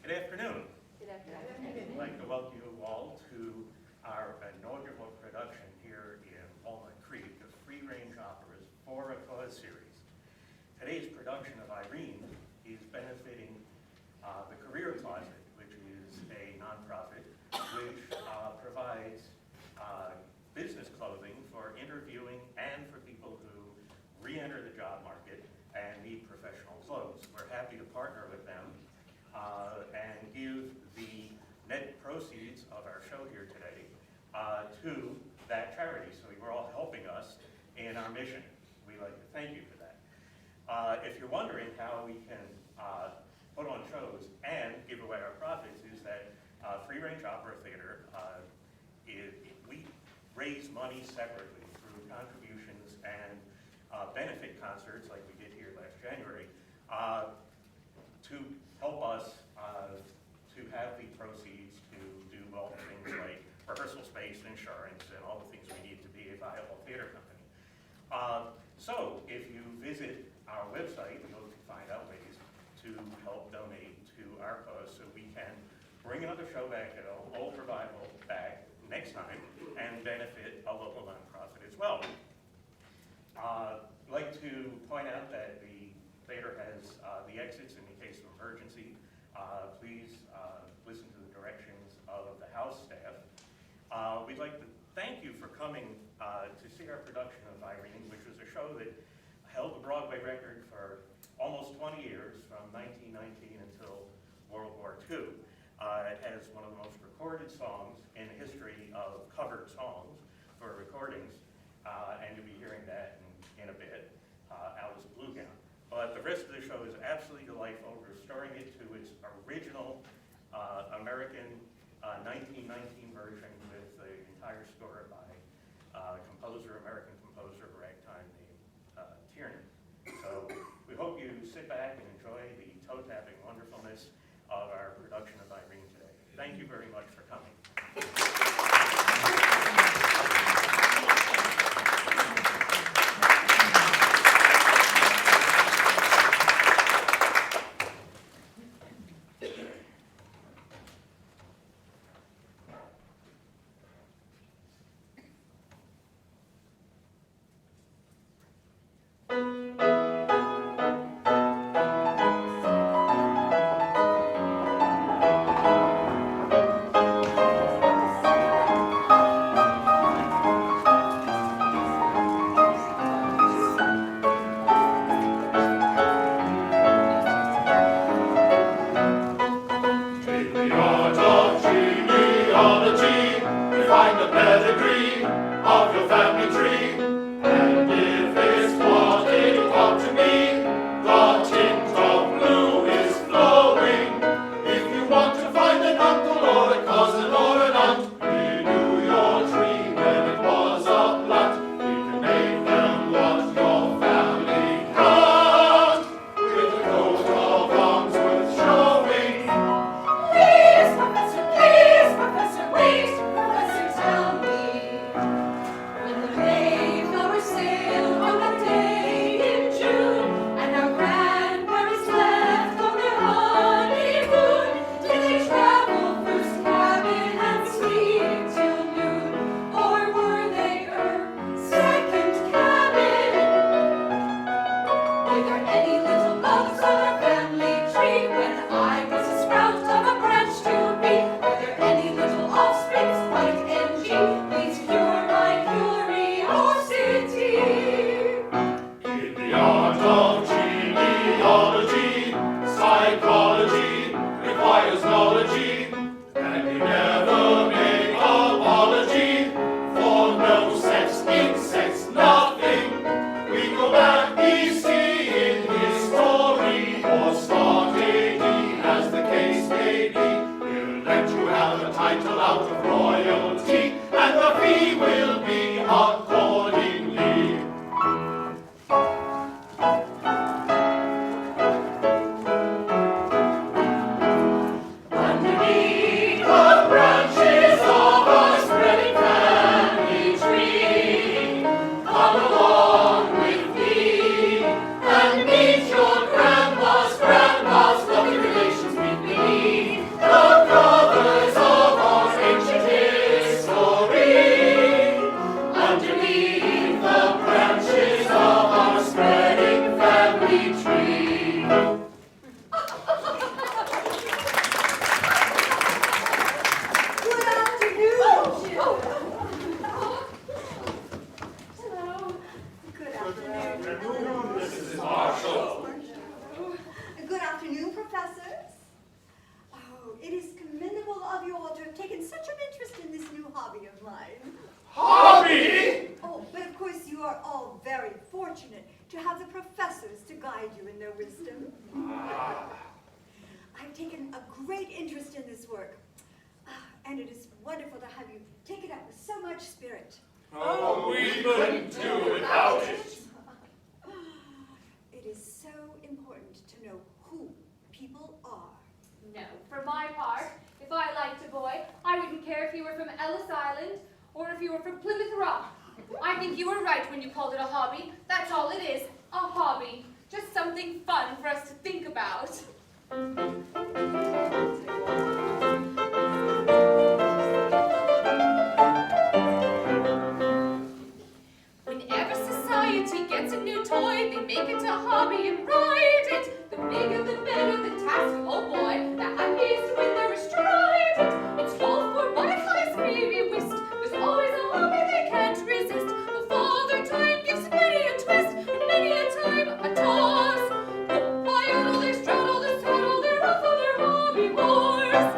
Good afternoon. Good afternoon. I'd like to welcome you all to our inaugural production here in Walnut Creek of Free Range Opera's For a Cause series. Today's production of Irene is benefiting the Career Closet, which is a nonprofit which provides business clothing for interviewing and for people who re-enter the job market and need professional clothes. We're happy to partner with them and give the net proceeds of our show here today to that charity. So you're all helping us in our mission. We'd like to thank you for that. If you're wondering how we can put on shows and give away our profits, is that Free Range Opera Theater, we raise money separately through contributions and benefit concerts like we did here last January to help us to have the proceeds to do all the things like rehearsal space, insurance, and all the things we need to be a viable theater company. So if you visit our website, you'll find out ways to help donate to our cause so we can bring another show back at Old Revival back next time and benefit a local nonprofit as well. I'd like to point out that the theater has the exits in the case of emergency. Please listen to the directions of the house staff. We'd like to thank you for coming to see our production of Irene, which was a show that held the Broadway record for almost 20 years, from 1919 until World War II. It has one of the most recorded songs in the history of covered songs for recordings, and you'll be hearing that in a bit, Alice Blue Gown. But the rest of the show is absolutely delightful, restoring it to its original American 1919 version with the entire score by American composer, ragtime named Tierney. So we hope you sit back and enjoy the toe-tapping wonderfulness of our production of Irene today. Thank you very much for coming. And meet your grandma's grandma's lovely relations meet me. guide you in their wisdom. I've taken a great interest in this work, and it is wonderful to have you take it up with so much spirit. Oh, we couldn't do without it. It is so important to know who people are. No, for my part, if I liked a boy, I wouldn't care if he were from Ellis Island or if he were from Plymouth Rock. I think you were right when you called it a hobby. That's all it is, a hobby. Just something fun for us to think about. Whenever society gets a new toy, they make it a hobby and ride it. The bigger the better the task, oh boy, the happiest when they're astride it. It's all for butterflies, baby whist. There's always a hobby they can't resist. The father time gives many a twist, and many a time a toss. Why all their straddle, their saddle, their ruffle, their hobby horse.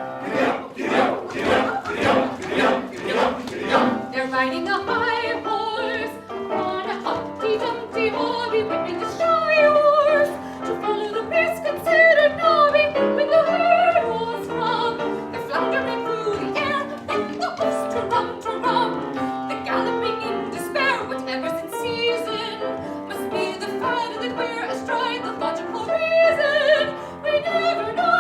They're riding a high horse on a Humpty Dumpty hobby, whipping the shy horse to follow the pace considered nobby. When the hurdles come, they're floundering through the air with the hoofs to rum. They're galloping in despair, whatever's in season must be the fad that we're astride the logical reason. We never know.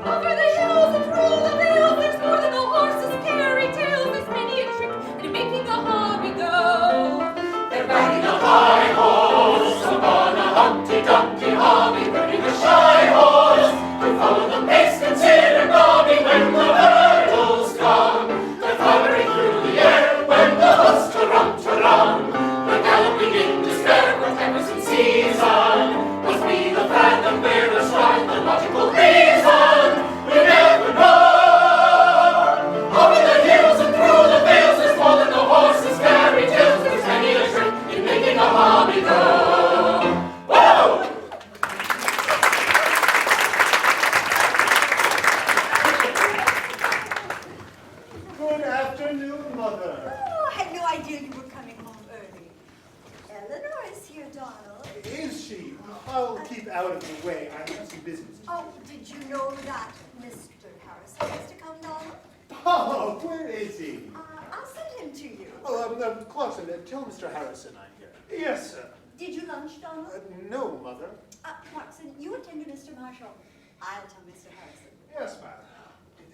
Over the hills and through the vales, there's more than a horse's carry tales. There's many a trick in making a hobby go. They're riding a high horse upon a Humpty Dumpty hobby, whipping a shy horse to follow the pace considered nobby. When the hurdles come, they're fluttering through the air. When the hoofs to-rum, they're galloping in despair. Whatever's in season must be the fad that we're astride the logical reason. We never know. Over the hills and through the vales, there's more than the horses carry tales. There's many a trick in making a hobby go. Whoa! Good afternoon, Mother. Oh, I had no idea you were coming home early. Eleanor is here, Donald. Is she? I'll keep out of the way. I have some business. Oh, did you know that Mr. Harrison has to come, Donald? Oh, where is he? I'll send him to you. Oh, Clarkson, tell Mr. Harrison I'm here. Yes, sir. Did you lunch, Donald? No, Mother. Clarkson, you attend to Mr. Marshall. I'll tell Mr. Harrison. Yes, ma'am.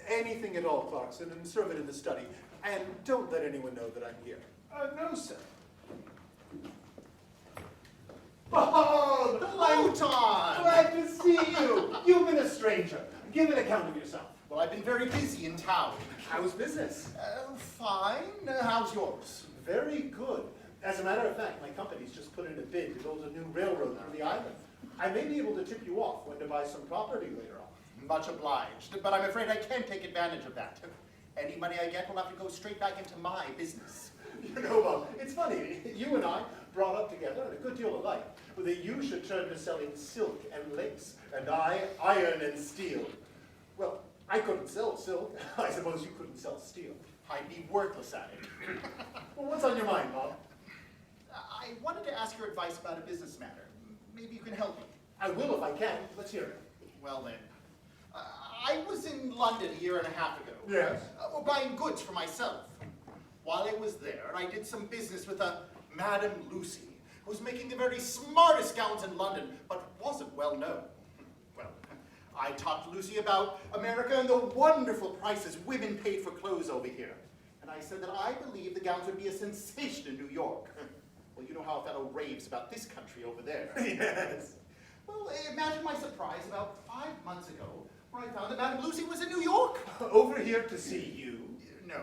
Anything at all, Clarkson, and serve it in the study. And don't let anyone know that I'm here. No, sir. Oh, Hello, Tom! glad to see you. You've been a stranger. Give an account of yourself. Well, I've been very busy in town. How's business? Fine. How's yours? Very good. As a matter of fact, my company's just put in a bid to build a new railroad through the island. I may be able to tip you off when to buy some property later on. Much obliged, but I'm afraid I can't take advantage of that. Any money I get will have to go straight back into my business. You know, it's funny. You and I brought up together and a good deal alike. That you should turn to selling silk and lace, and I iron and steel. Well, I couldn't sell silk. I suppose you couldn't sell steel. I'd be worthless at it. Well, what's on your mind, Bob? I wanted to ask your advice about a business matter. Maybe you can help me. I will if I can. Let's hear it. Well then, I was in London a year and a half ago. Yes. Buying goods for myself. While I was there, I did some business with a Madame Lucy, who was making the very smartest gowns in London, but wasn't well known. Well, I talked to Lucy about America and the wonderful prices women paid for clothes over here. And I said that I believed the gowns would be a sensation in New York. Well, you know how a fellow raves about this country over there. Yes. Well, imagine my surprise about 5 months ago, where I found that Madame Lucy was in New York. Over here to see you? No,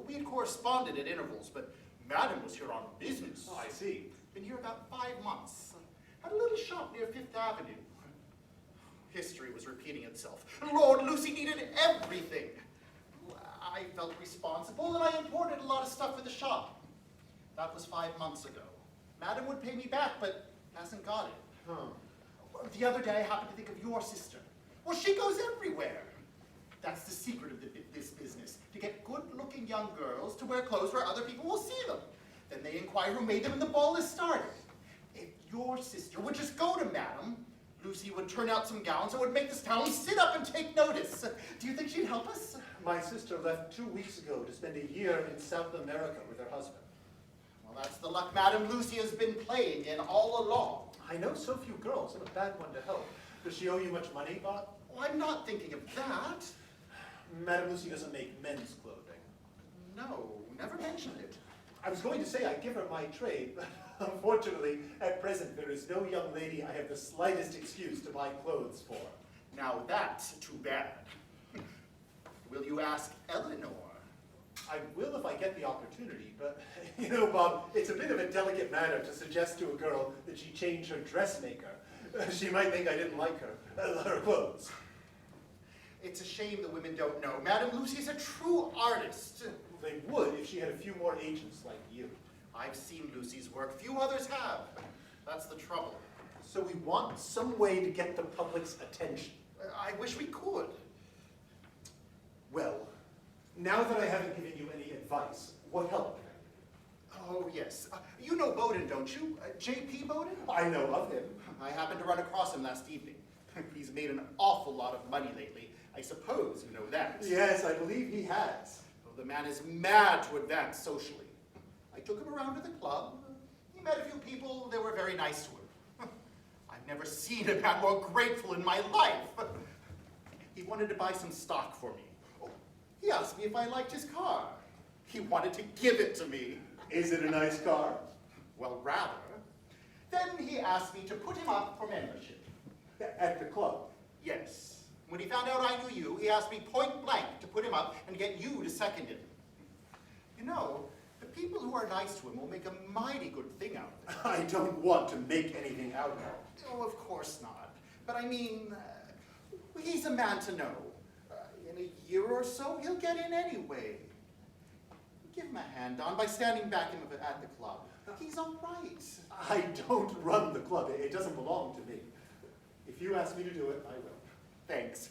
we had corresponded at intervals, but Madame was here on business. Oh, I see. Been here about 5 months. Had a little shop near Fifth Avenue. History was repeating itself. Lord, Lucy needed everything. I felt responsible, and I imported a lot of stuff for the shop. That was 5 months ago. Madame would pay me back, but hasn't got it. Huh. The other day, I happened to think of your sister. Well, she goes everywhere. That's the secret of this business, to get good-looking young girls to wear clothes where other people will see them. Then they inquire who made them, and the ball is started. If your sister would just go to Madam, Lucy would turn out some gowns and would make this town sit up and take notice. Do you think she'd help us? My sister left 2 weeks ago to spend a year in South America with her husband. Well, that's the luck Madam Lucy has been playing in all along. I know so few girls. I'm a bad one to help. Does she owe you much money, Bob? Well, I'm not thinking of that. Madame Lucy doesn't make men's clothing. No, never mentioned it. I was going to say I'd give her my trade, but unfortunately, at present, there is no young lady I have the slightest excuse to buy clothes for. Now that's too bad. Will you ask Eleanor? I will if I get the opportunity, but, you know, Bob, it's a bit of a delicate matter to suggest to a girl that she change her dressmaker. She might think I didn't like her clothes. It's a shame the women don't know. Madam Lucy's a true artist. They would if she had a few more agents like you. I've seen Lucy's work. Few others have. That's the trouble. So we want some way to get the public's attention. I wish we could. Well, now that I haven't given you any advice, what help? Oh, yes. You know Bowden, don't you? J.P. Bowden? I know of him. I happened to run across him last evening. He's made an awful lot of money lately. I suppose you know that. Yes, I believe he has. Oh, the man is mad to advance socially. I took him around to the club. He met a few people. They were very nice to him. I've never seen a man more grateful in my life. He wanted to buy some stock for me. Oh, he asked me if I liked his car. He wanted to give it to me. Is it a nice car? Well, rather. Then he asked me to put him up for membership. At the club? Yes. When he found out I knew you, he asked me point blank to put him up and get you to second him. You know, the people who are nice to him will make a mighty good thing out of it. I don't want to make anything out of it. Oh, of course not. But I mean, he's a man to know. In a year or so, he'll get in anyway. Give him a hand, Don, by standing back him at the club. He's all right. I don't run the club. It doesn't belong to me. If you ask me to do it, I will. Thanks.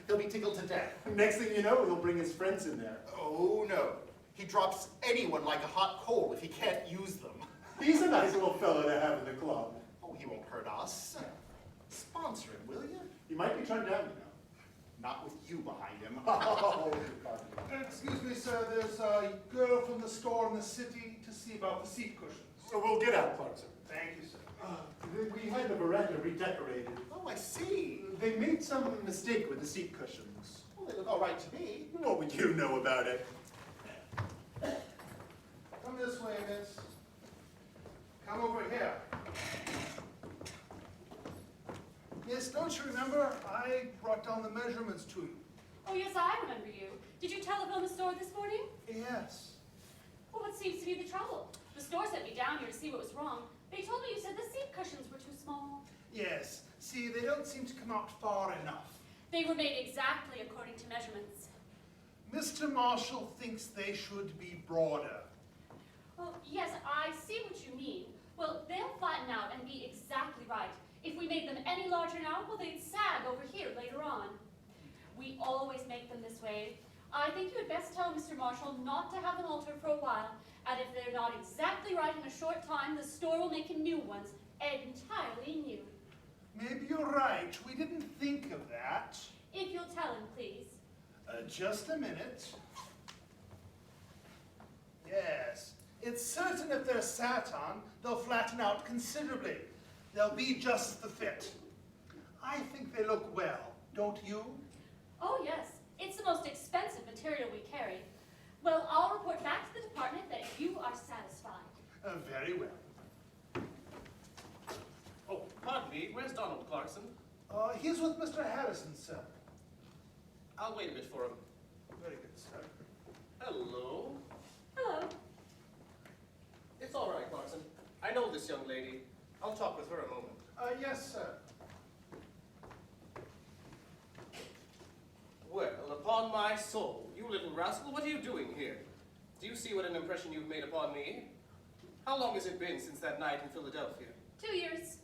He'll be tickled to death. Next thing you know, he'll bring his friends in there. Oh, no. He drops anyone like a hot coal if he can't use them. He's a nice little fellow to have in the club. Oh, he won't hurt us. Sponsor him, will you? He might be turned down, you know. Not with you behind him. Oh, Excuse me, sir, there's a girl from the store in the city to see about the seat cushions. so we'll get out, Clarkson. Thank you, sir. We had the veranda redecorated. Oh, I see. They made some mistake with the seat cushions. Well, they look all right to me. What would you know about it? Come this way, miss. Come over here. Miss, don't you remember? I brought down the measurements to you. Oh, yes, I remember you. Did you telephone the store this morning? Yes. Well, what seems to be the trouble? The store sent me down here to see what was wrong. They told me you said the seat cushions were too small. Yes. See, they don't seem to come out far enough. They were made exactly according to measurements. Mr. Marshall thinks they should be broader. Well, yes, I see what you mean. Well, they'll flatten out and be exactly right. If we made them any larger now, well, they'd sag over here later on. We always make them this way. I think you had best tell Mr. Marshall not to have them altered for a while, and if they're not exactly right in a short time, the store will make new ones, entirely new. Maybe you're right. We didn't think of that. If you'll tell him, please. Just a minute. Yes. It's certain if they're sat on, they'll flatten out considerably. They'll be just the fit. I think they look well, don't you? Oh, yes. It's the most expensive material we carry. Well, I'll report back to the department that you are satisfied. Very well. Oh, pardon me, where's Donald Clarkson? He's with Mr. Harrison, sir. I'll wait a bit for him. Very good, sir. Hello. Hello. It's all right, Clarkson. I know this young lady. I'll talk with her a moment. Yes, sir. Well, upon my soul, you little rascal, what are you doing here? Do you see what an impression you've made upon me? How long has it been since that night in Philadelphia? 2 years.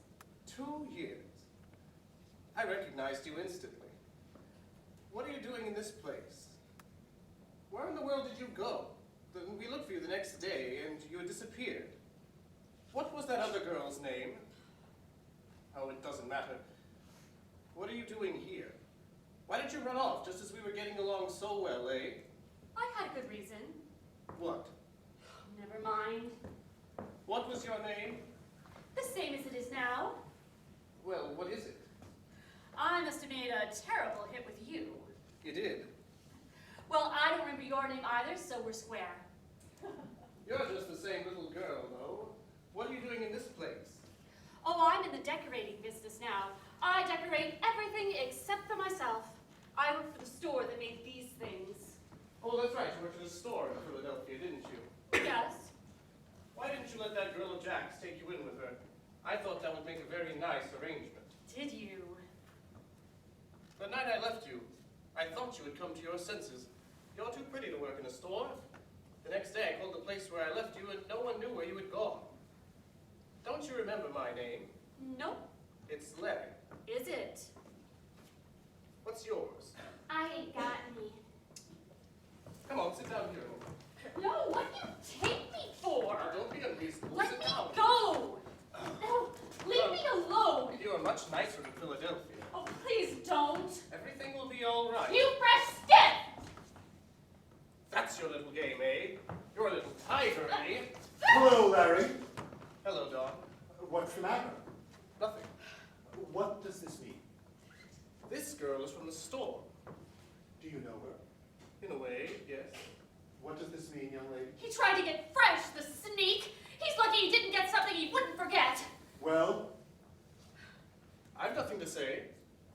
2 years. I recognized you instantly. What are you doing in this place? Where in the world did you go? We looked for you the next day, and you had disappeared. What was that other girl's name? Oh, it doesn't matter. What are you doing here? Why did you run off just as we were getting along so well, eh? I had a good reason. What? Never mind. What was your name? The same as it is now. Well, what is it? I must have made a terrible hit with you. You did. Well, I don't remember your name either, so we're square. You're just the same little girl, though. What are you doing in this place? Oh, I'm in the decorating business now. I decorate everything except for myself. I work for the store that made these things. Oh, that's right. You worked at a store in Philadelphia, didn't you? Yes. Why didn't you let that girl of Jack's take you in with her? I thought that would make a very nice arrangement. Did you? The night I left you, I thought you had come to your senses. You're too pretty to work in a store. The next day I called the place where I left you and no one knew where you had gone. Don't you remember my name? Nope. It's Larry. Is it? What's yours? I ain't got any. Come on, sit down here. No, what do you take me for? Now, don't be unreasonable. Let Sit me down. go! No, leave me alone! You are much nicer in Philadelphia. Oh, please don't. Everything will be all right. You fresh stiff! That's your little game, eh? You're a little tiger, eh? Hello, Larry. Hello, Don. What's the matter? Nothing. What does this mean? This girl is from the store. Do you know her? In a way, yes. What does this mean, young lady? He tried to get fresh, the sneak. He's lucky he didn't get something he wouldn't forget. Well, I've nothing to say.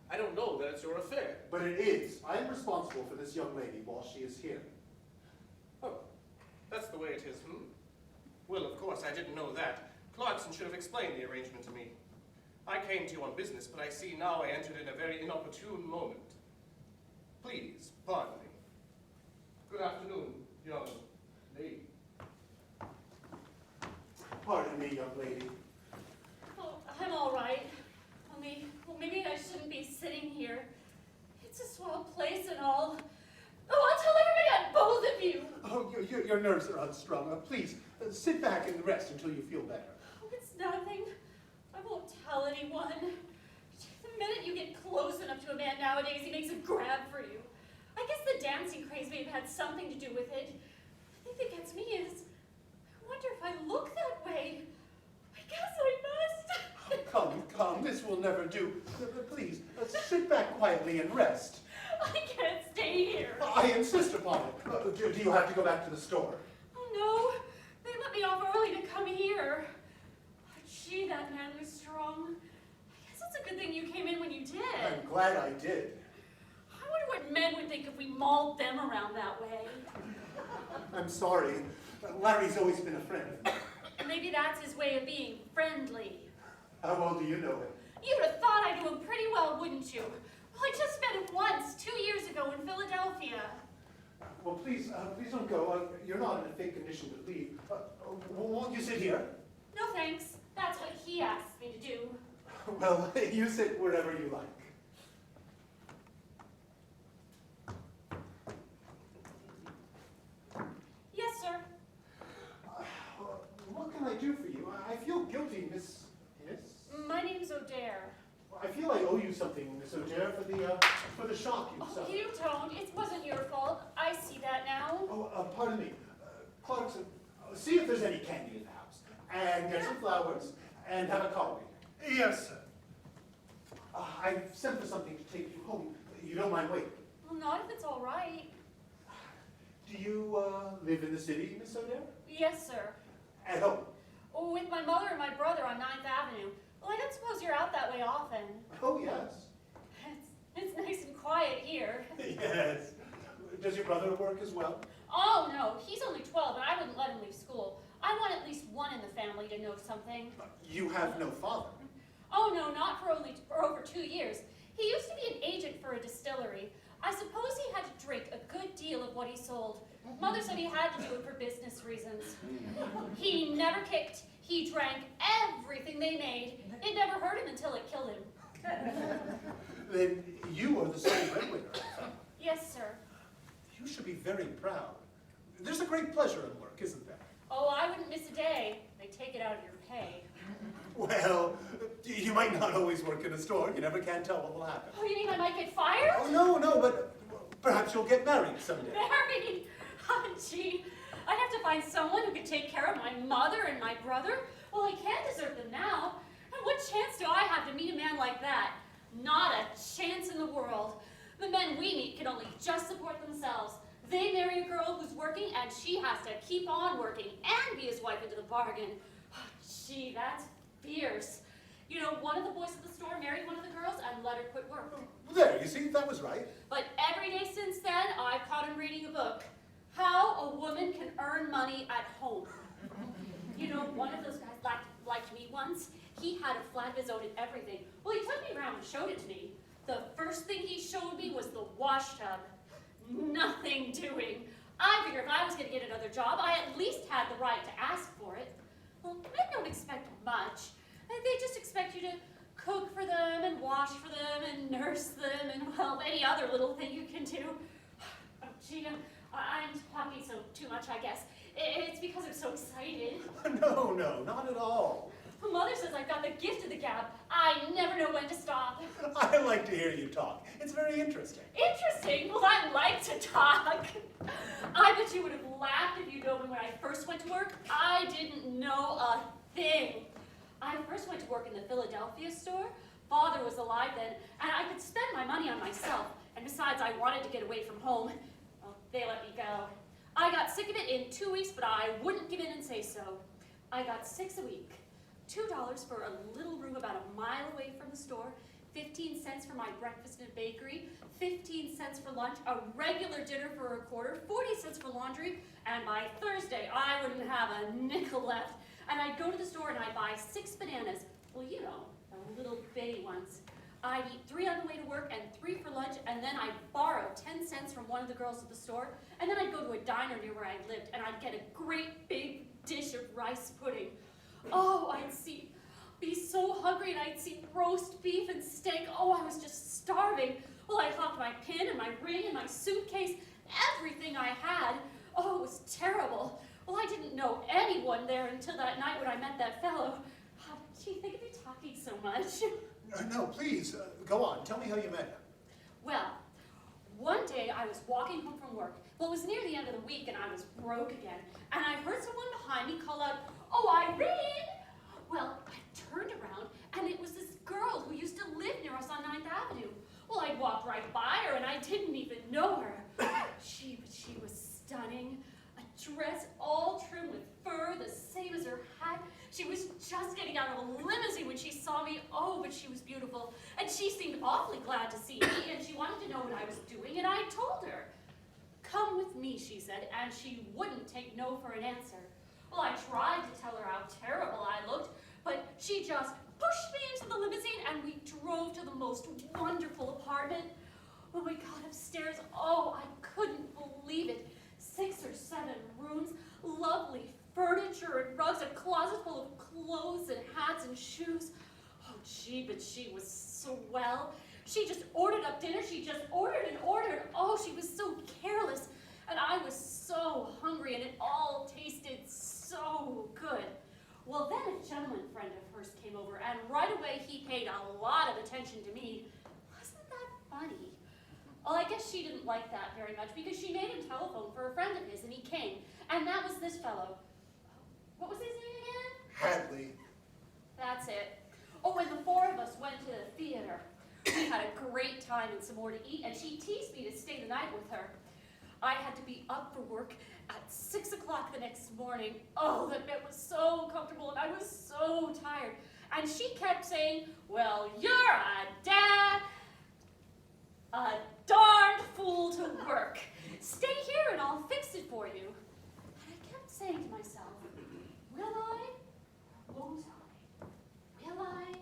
I don't know that it's your affair. but it is. I am responsible for this young lady while she is here. Oh, that's the way it is, hmm? Well, of course, I didn't know that. Clarkson should have explained the arrangement to me. I came to you on business, but I see now I entered in a very inopportune moment. Please, pardon me. Good afternoon, young lady. Pardon me, young lady. Oh, I'm all right. Only, well, maybe I shouldn't be sitting here. It's a swell place and all. Oh, I'll tell everybody on both of you. Oh, your nerves are unstrung. Please, sit back and rest until you feel better. Oh, it's nothing. I won't tell anyone. The minute you get close enough to a man nowadays, he makes a grab for you. I guess the dancing craze may have had something to do with it. The thing that gets me is, I wonder if I look that way. I guess I must. Come, this will never do. Please, sit back quietly and rest. I can't stay here. I insist upon it. Do you have to go back to the store? Oh, no. They let me off early to come here. Oh, gee, that man was strong. I guess it's a good thing you came in when you did. I'm glad I did. I wonder what men would think if we mauled them around that way. I'm sorry. Larry's always been a friend. Maybe that's his way of being friendly. How well do you know him? You'd have thought I knew him pretty well, wouldn't you? Well, I just met him once, 2 years ago in Philadelphia. Well, please don't go. You're not in a fit condition to leave. Won't you sit here? No thanks. That's what he asked me to do. Well, you sit wherever you like. Yes, sir. What can I do for you? I feel guilty, Miss. My name's O'Dare. I feel I owe you something, Miss O'Dare, for the shock you Oh, suffered. you don't. It wasn't your fault. I see that now. Oh, pardon me. Clarkson, see if there's any candy in the house. And get some flowers, and have a coffee. Yes, sir. I sent for something to take you home. You don't mind waiting. Well, not if it's all right. Do you live in the city, Miss O'Dare? Yes, sir. At home? Oh, with my mother and my brother on 9th Avenue. Well, I don't suppose you're out that way often. Oh, yes. It's nice and quiet here. Yes. Does your brother work as well? Oh, no, he's only 12, and I wouldn't let him leave school. I want at least one in the family to know something. You have no father. Oh, no, not for over 2 years. He used to be an agent for a distillery. I suppose he had to drink a good deal of what he sold. Mother said he had to do it for business reasons. He never kicked. He drank everything they made. It never hurt him until it killed him. Then you are the sole breadwinner. Yes, sir. You should be very proud. There's a great pleasure in work, isn't there? Oh, I wouldn't miss a day. They take it out of your pay. Well, you might might not always work in a store. You never can tell what will happen. Oh, you mean I might get fired? Oh, no, but perhaps you'll get married someday. Married? Oh, gee. I'd have to find someone who could take care of my mother and my brother. Well, I can't desert them now. And what chance do I have to meet a man like that? Not a chance in the world. The men we meet can only just support themselves. They marry a girl who's working, and she has to keep on working and be his wife into the bargain. Oh, gee, that's fierce. You know, one of the boys at the store married one of the girls and let her quit work. There, you see, that was right. But every day since then, I've caught him reading a book. How a woman can earn money at home. You know, one of those guys liked me once. He had a flat of his own and everything. Well, he took me around and showed it to me. The first thing he showed me was the wash tub. Nothing doing. I figured if I was going to get another job, I at least had the right to ask for it. Well, men don't expect much. They just expect you to cook for them and wash for them and nurse them and, well, any other little thing you can do. Oh, gee, I'm talking too much, I guess. It's because I'm so excited. No, not at all. Mother says I've got the gift of the gab. I never know when to stop. I like to hear you talk. It's very interesting. Interesting? Well, I like to talk. I bet you would have laughed if you'd known when I first went to work. I didn't know a thing. I first went to work in the Philadelphia store. Father was alive then, and I could spend my money on myself. And besides, I wanted to get away from home. Well, they let me go. I got sick of it in 2 weeks, but I wouldn't give in and say so. I got $6 a week. $2 for a little room about a mile away from the store, 15 cents for my breakfast in a bakery, 15 cents for lunch, a regular dinner for a quarter, 40 cents for laundry, and by Thursday I wouldn't have a nickel left. And I'd go to the store and I'd buy 6 bananas, well, you know, the little bitty ones. I'd eat 3 on the way to work and 3 for lunch, and then I'd borrow 10 cents from one of the girls at the store, and then I'd go to a diner near where I lived, and I'd get a great big dish of rice pudding. Oh, I'd be so hungry, and I'd see roast beef and steak. Oh, I was just starving. Well, I hocked my pin and my ring and my suitcase, everything I had. Oh, it was terrible. Well, I didn't know anyone there until that night when I met that fellow. Oh, gee, think of me talking so much. No, please, go on. Tell me how you met him. Well, one day I was walking home from work. Well, it was near the end of the week, and I was broke again. And I heard someone behind me call out, "Oh, Irene!" Well, I turned around, and it was this girl who used to live near us on 9th Avenue. Well, I walked right by her, and I didn't even know her. She was stunning. A dress all trimmed with fur, the same as her hat. She was just getting out of a limousine when she saw me. Oh, but she was beautiful. And she seemed awfully glad to see me, and she wanted to know what I was doing, and I told her. "Come with me," she said, and she wouldn't take no for an answer. Well, I tried to tell her how terrible I looked, but she just pushed me into the limousine, and we drove to the most wonderful apartment. When we got upstairs, oh, I couldn't believe it. 6 or 7 rooms, lovely furniture and rugs, a closet full of clothes and hats and shoes. Oh, gee, but she was swell. She just ordered up dinner. She just ordered and ordered. Oh, she was so careless. And I was so hungry, and it all tasted so good. Well, then a gentleman friend of hers came over, and right away he paid a lot of attention to me. Wasn't that funny? Well, I guess she didn't like that very much, because she made him telephone for a friend of his, and he came. And that was this fellow. What was his name again? Hadley. That's it. Oh, and the 4 of us went to the theater. We had a great time and some more to eat, and she teased me to stay the night with her. I had to be up for work at 6 o'clock the next morning. Oh, the bed was so comfortable, and I was so tired. And she kept saying, "Well, you're a darned fool to work. Stay here and I'll fix it for you." And I kept saying to myself, will I? Won't I? Will I?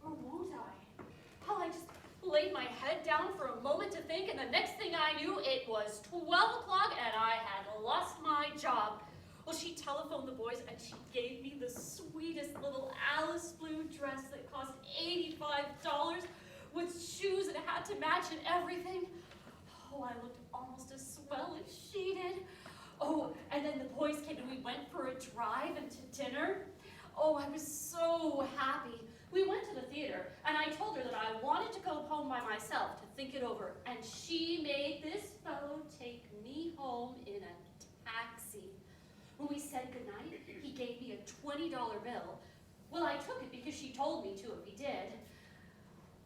Or won't I? Well, I just laid my head down for a moment to think, and the next thing I knew, it was 12 o'clock and I had lost my job. Well, she telephoned the boys, and she gave me the sweetest little Alice blue dress that cost $85 with shoes and a hat to match and everything. Oh, I looked almost as swell as she did. Oh, and then the boys came and we went for a drive and to dinner. Oh, I was so happy. We went to the theater, and I told her that I wanted to go home by myself to think it over, and she made this fellow take me home in a taxi. When we said goodnight, he gave me a $20 bill. Well, I took it because she told me to if he did.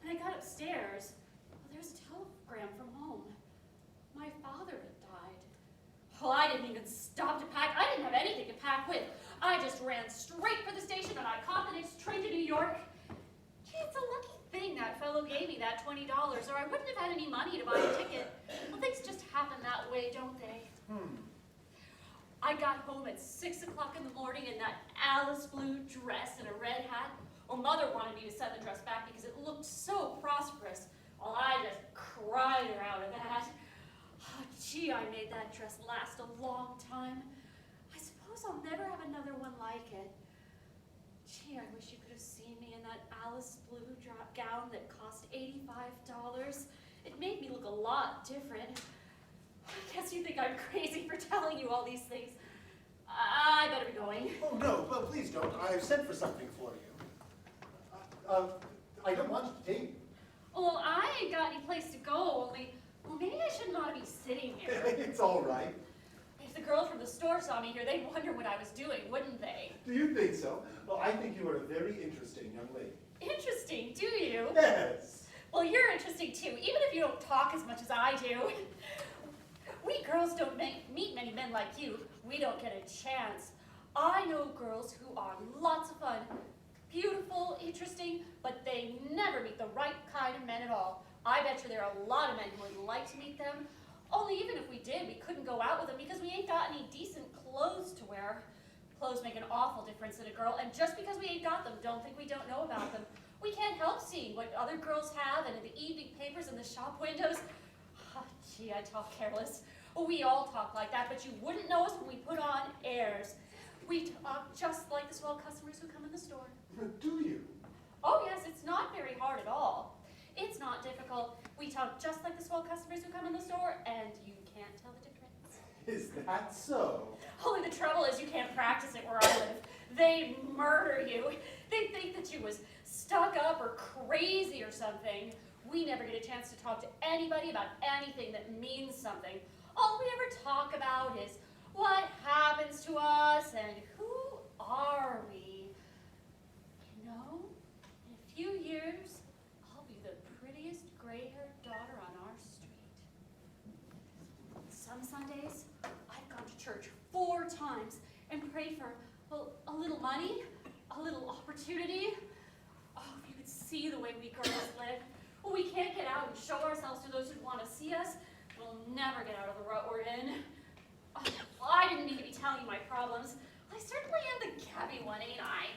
And I got upstairs. Well, there's a telegram from home. My father had died. Well, I didn't even stop to pack. I didn't have anything to pack with. I just ran straight for the station and I caught the next train to New York. Gee, it's a lucky thing that fellow gave me that $20, or I wouldn't have had any money to buy a ticket. Well, things just happen that way, don't they? I got home at 6 o'clock in the morning in that Alice blue dress and a red hat. Well, Mother wanted me to send the dress back because it looked so prosperous. Well, I just cried her out of that. Oh, gee, I made that dress last a long time. I suppose I'll never have another one like it. Gee, I wish you could have seen me in that Alice blue gown that cost $85. It made me look a lot different. I guess you think I'm crazy for telling you all these things. I better be going. Oh, no, well, please don't. I've sent for something for you. I don't want to detain you. Well, I ain't got any place to go, only, well, maybe I should not be sitting here. It's all right. If the girls from the store saw me here, they'd wonder what I was doing, wouldn't they? Do you think so? Well, I think you are a very interesting young lady. Interesting, do you? Yes. Well, you're interesting too, even if you don't talk as much as I do. We girls don't meet many men like you. We don't get a chance. I know girls who are lots of fun, beautiful, interesting, but they never meet the right kind of men at all. I bet you there are a lot of men who would like to meet them. Only even if we did, we couldn't go out with them because we ain't got any decent clothes to wear. Clothes make an awful difference in a girl, and just because we ain't got them, don't think we don't know about them. We can't help seeing what other girls have and in the evening papers and the shop windows. Oh, gee, I talk careless. Oh, we all talk like that, but you wouldn't know us when we put on airs. We talk just like the swell customers who come in the store. Do you? Oh, yes, it's not very hard at all. It's not difficult. We talk just like the swell customers who come in the store, and you can't tell the difference. Is that so? Only the trouble is you can't practice it where I live. They murder you. They think that you was stuck up or crazy or something. We never get a chance to talk to anybody about anything that means something. All we ever talk about is what happens to us and who are we. You know, in a few years, I'll be the prettiest gray-haired daughter on our street. Some Sundays, I've gone to church 4 times and prayed for, well, a little money, a little opportunity. Oh, if you could see the way we girls live. Well, we can't get out and show ourselves to those who want to see us. We'll never get out of the rut we're in. Oh, well, I didn't mean to be telling you my problems. I certainly am the gabby one, ain't I?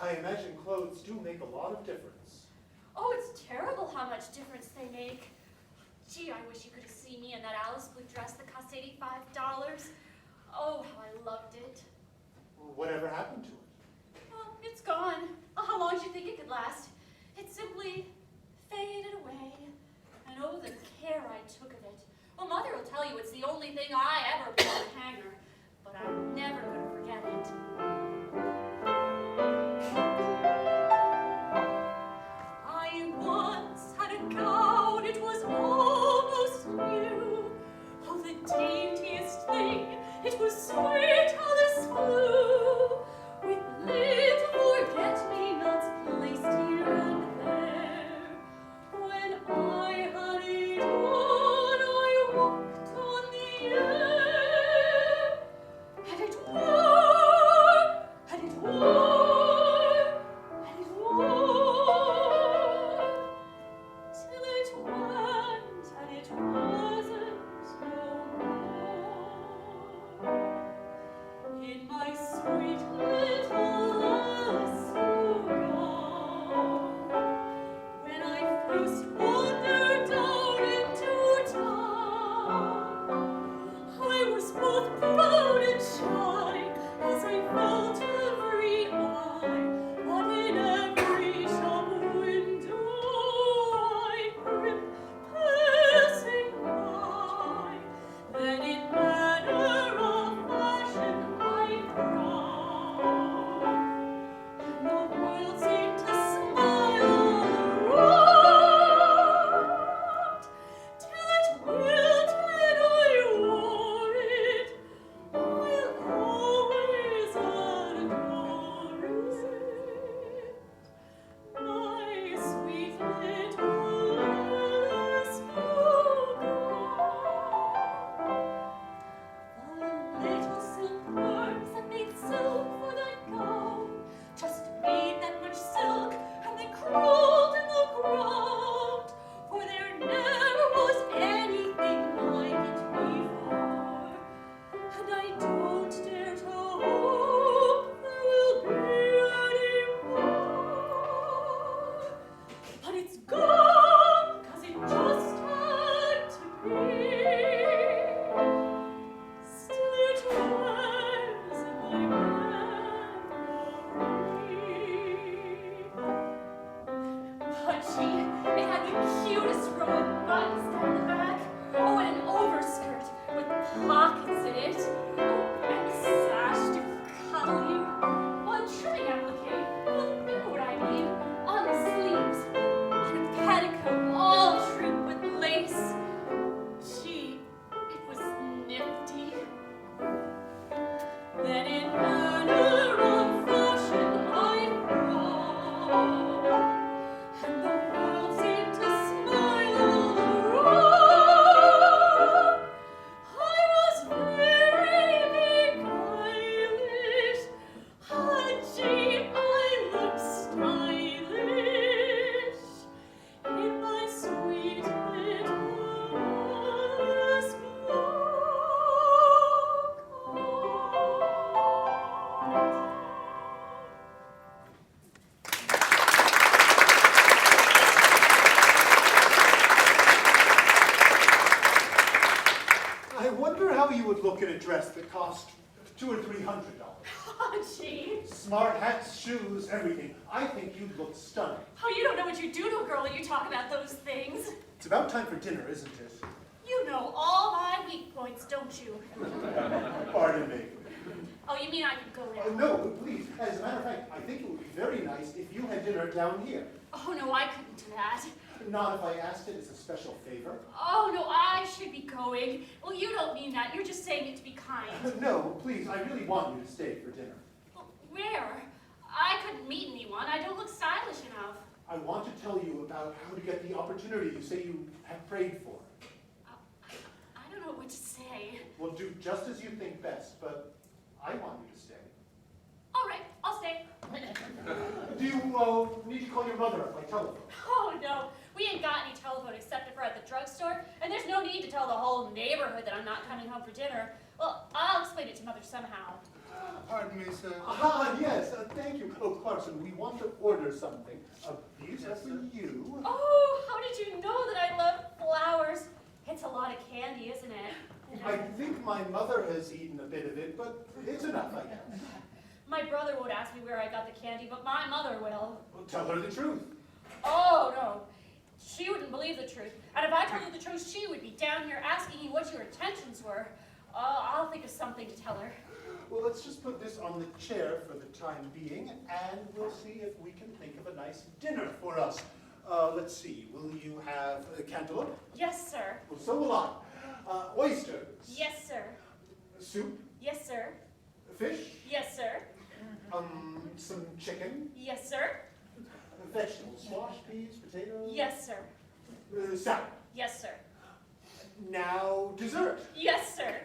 I imagine clothes do make a lot of difference. Oh, it's terrible how much difference they make. Gee, I wish you could have seen me in that Alice blue dress that cost $85. Oh, how I loved it. Whatever happened to it? Well, it's gone. Oh, how long do you think it could last? It simply faded away. And oh, the care I took of it. Well, Mother will tell you it's the only thing I ever put on a hanger, but I'm never going to forget it. I once had a gown, it was almost new. Oh, the daintiest thing, it was sweet Alice blue, with little forget-me-nots placed here and there. When I had it on, I walked on the air, and it was I wonder how you would look in a dress that cost $200 or $300. Oh, gee. Smart hats, shoes, everything. I think you'd look stunning. Oh, you don't know what you do to a girl when you talk about those things. It's about time for dinner, isn't it? You know all my weak points, don't you? Pardon me. Oh, you mean I could go now? No, please. As a matter of fact, I think it would be very nice if you had dinner down here. Oh, no, I couldn't do that. Not if I asked it as a special favor. Oh, no, I should be going. Well, you don't mean that. You're just saying it to be kind. No, please. I really want you to stay for dinner. Well, where? I couldn't meet anyone. I don't look stylish enough. I want to tell you about how to get the opportunity you say you have prayed for. I don't know what to say. Well, do just as you think best, but I want you to stay. All right, I'll stay. Do you need to call your mother up by telephone? Oh, no. We ain't got any telephone except if we're at the drugstore, and there's no need to tell the whole neighborhood that I'm not coming home for dinner. Well, I'll explain it to Mother somehow. Pardon me, sir. Ah, yes, thank you. Oh, Clarkson, we want to order something. These are for you. Oh, how did you know that I love flowers? It's a lot of candy, isn't it? I think my mother has eaten a bit of it, but it's enough, I guess. My brother won't ask me where I got the candy, but my mother will. Well, tell her the truth. Oh, no. She wouldn't believe the truth. And if I told her the truth, she would be down here asking you what your intentions were. I'll think of something to tell her. Well, let's just put this on the chair for the time being, and we'll see if we can think of a nice dinner for us. Let's see, will you have a cantaloupe? Yes, sir. Well, so will I. Oysters. Yes, sir. Soup. Yes, sir. Fish. Yes, sir. Some chicken. Yes, sir. Vegetables. Squash, peas, potatoes. Yes, sir. Salad. Yes, sir. Now, dessert. Yes, sir.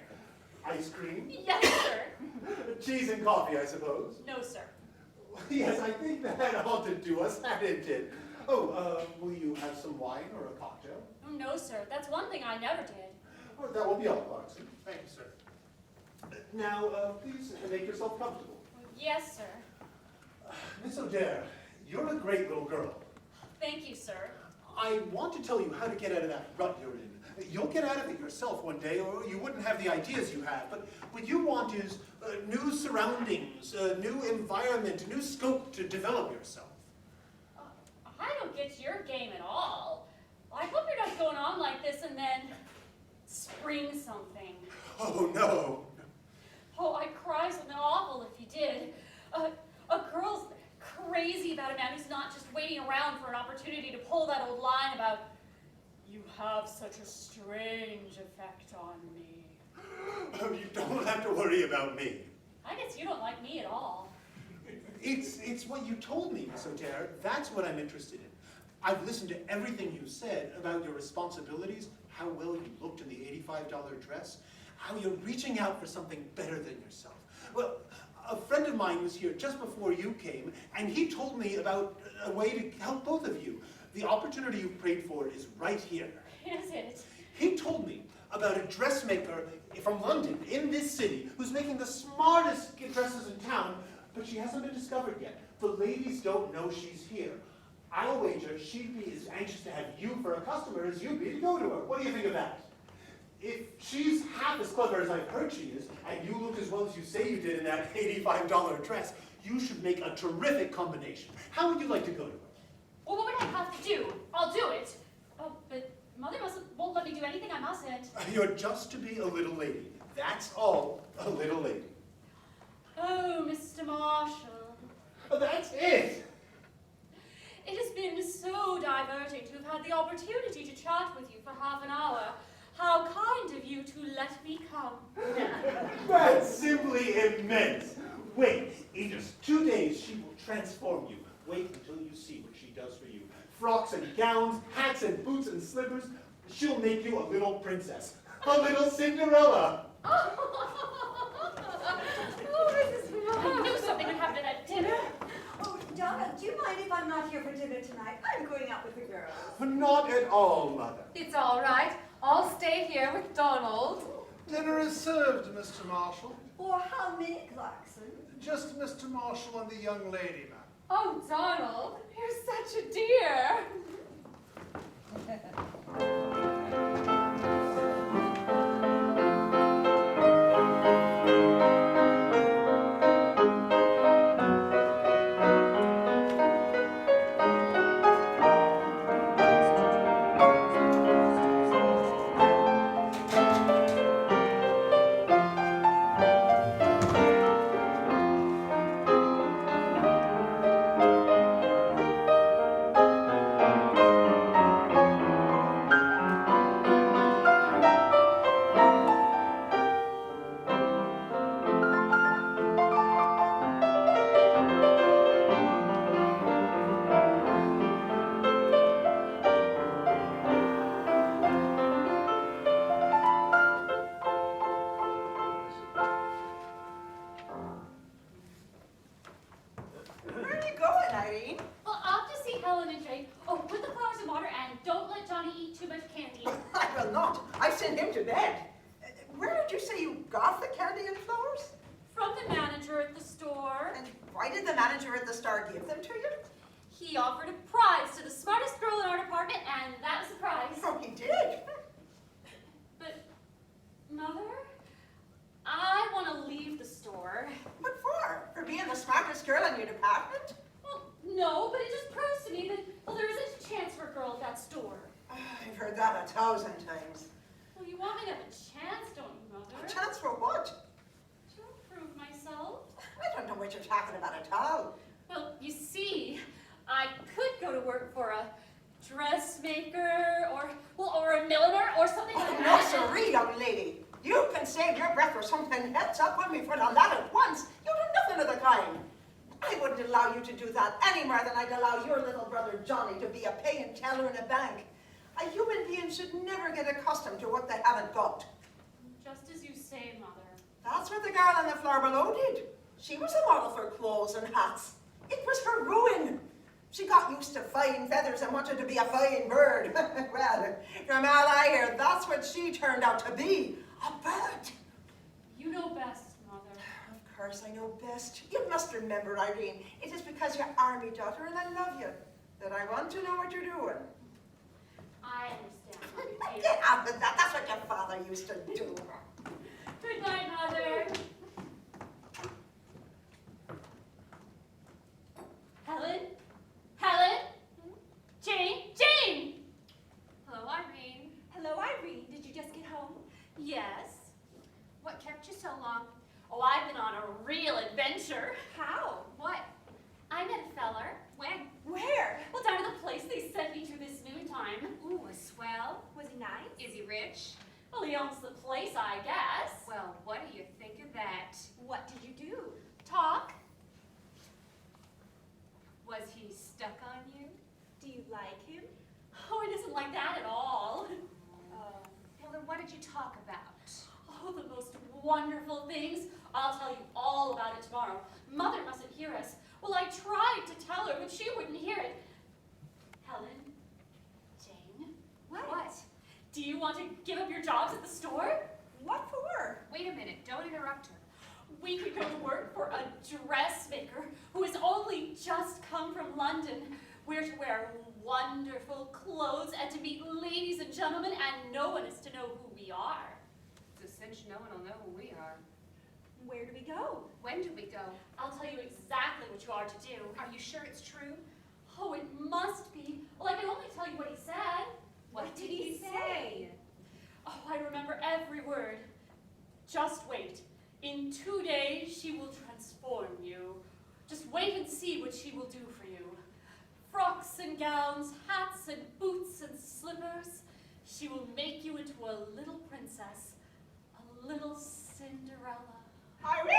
Ice cream. Yes, sir. Cheese and coffee, I suppose. No, sir. Yes, I think that ought to do us, hadn't it? Oh, will you have some wine or a cocktail? No, sir. That's one thing I never did. Oh, that will be all, Clarkson. Thank you, sir. Now, please make yourself comfortable. Yes, sir. Miss O'Dare, you're a great little girl. Thank you, sir. I want to tell you how to get out of that rut you're in. You'll get out of it yourself one day, or you wouldn't have the ideas you have. But what you want is new surroundings, a new environment, a new scope to develop yourself. I don't get your game at all. I hope you're not going on like this and then spring something. Oh, no. Oh, I'd cry something awful if you did. A girl's crazy about a man who's not just waiting around for an opportunity to pull that old line about, "You have such a strange effect on me." You don't have to worry about me. I guess you don't like me at all. It's what you told me, Miss O'Dare. That's what I'm interested in. I've listened to everything you said about your responsibilities, how well you looked in the $85 dress, how you're reaching out for something better than yourself. Well, a friend of mine was here just before you came, and he told me about a way to help both of you. The opportunity you prayed for is right here. Is it? He told me about a dressmaker from London, in this city, who's making the smartest dresses in town, but she hasn't been discovered yet. The ladies don't know she's here. I'll wager she'd be as anxious to have you for a customer as you'd be to go to her. What do you think of that? If she's half as clever as I've heard she is, and you look as well as you say you did in that $85 dress, you should make a terrific combination. How would you like to go to her? Well, what would I have to do? I'll do it. Oh, but Mother won't let me do anything I mustn't. You're just to be a little lady. That's all, a little lady. Oh, Mr. Marshall. That's it! It has been so diverting to have had the opportunity to chat with you for half an hour. How kind of you to let me come. That's simply immense. Wait, in just 2 days she will transform you. Wait until you see what she does for you. Frocks and gowns, hats and boots and slippers. She'll make you a little princess. A little Cinderella. Oh, Mrs. Marshall. I knew something would happen at dinner. Oh, Donna, do you mind if I'm not here for dinner tonight? I'm going out with the girls. Not at all, Mother. It's all right. I'll stay here with Donald. Dinner is served, Mr. Marshall. For how many, Clarkson? Just Mr. Marshall and the young lady, ma'am. Oh, Donald, you're such a dear. Where are you going, Irene? Well, off to see Helen and Jake. Oh, put the flowers in water and don't let Johnny eat too much candy. I will not. I've sent him to bed. Where did you say you got the candy and flowers? From the manager at the store. And why did the manager at the store give them to you? He offered a prize to the smartest girl in our department, and that was the prize. Oh, he did. But, Mother, I want to leave the store. What for? For being the smartest girl in your department? Well, no, but it just proves to me that, well, there isn't a chance for a girl at that store. I've heard that 1,000 times. Well, you want me to have a chance, don't you, Mother? A chance for what? To improve myself. I don't know what you're talking about at all. Well, you see, I could go to work for a dressmaker or a milliner or something like Oh, no, that. sirree, young lady. You can save your breath for something else up when we put on that at once. You do nothing of the kind. I wouldn't allow you to do that any more than I'd allow your little brother Johnny to be a paying teller in a bank. A human being should never get accustomed to what they haven't got. Just as you say, Mother. That's what the girl on the floor below did. She was a model for clothes and hats. It was her ruin. She got used to fine feathers and wanted to be a fine bird. Well, from all I hear, that's what she turned out to be, a bird. You know best, Mother. Of course I know best. You must remember, Irene, it is because you're army daughter and I love you that I want to know what you're doing. I understand, Mother dear. Get out of that. That's what your father used to do. Good night, Mother. Helen? Helen? Jane? Jane! Hello, Irene. Hello, Irene. Did you just get home? Yes. What kept you so long? Oh, I've been on a real adventure. How? What? I met a feller. When? Where? Well, down to the place they sent me to this noontime. Ooh, a swell. Was he nice? Is he rich? Well, he owns the place, I guess. Well, what do you think of that? What did you do? Talk. Was he stuck on you? Do you like him? Oh, it isn't like that at all. Well, then what did you talk about? Oh, the most wonderful things. I'll tell you all about it tomorrow. Mother mustn't hear us. Well, I tried to tell her, but she wouldn't hear it. Helen? Jane? What? Do you want to give up your jobs at the store? What for? Wait a minute, don't interrupt her. We could go to work for a dressmaker who has only just come from London. We're to wear wonderful clothes and to meet ladies and gentlemen, and no one is to know who we are. It's a cinch no one will know who we are. Where do we go? When do we go? I'll tell you exactly what you are to do. Are you sure it's true? Oh, it must be. Well, I can only tell you what he said. What did he say? Oh, I remember every word. Just wait. In 2 days, she will transform you. Just wait and see what she will do for you. Frocks and gowns, hats and boots and slippers. She will make you into a little princess, a little Cinderella. Irene!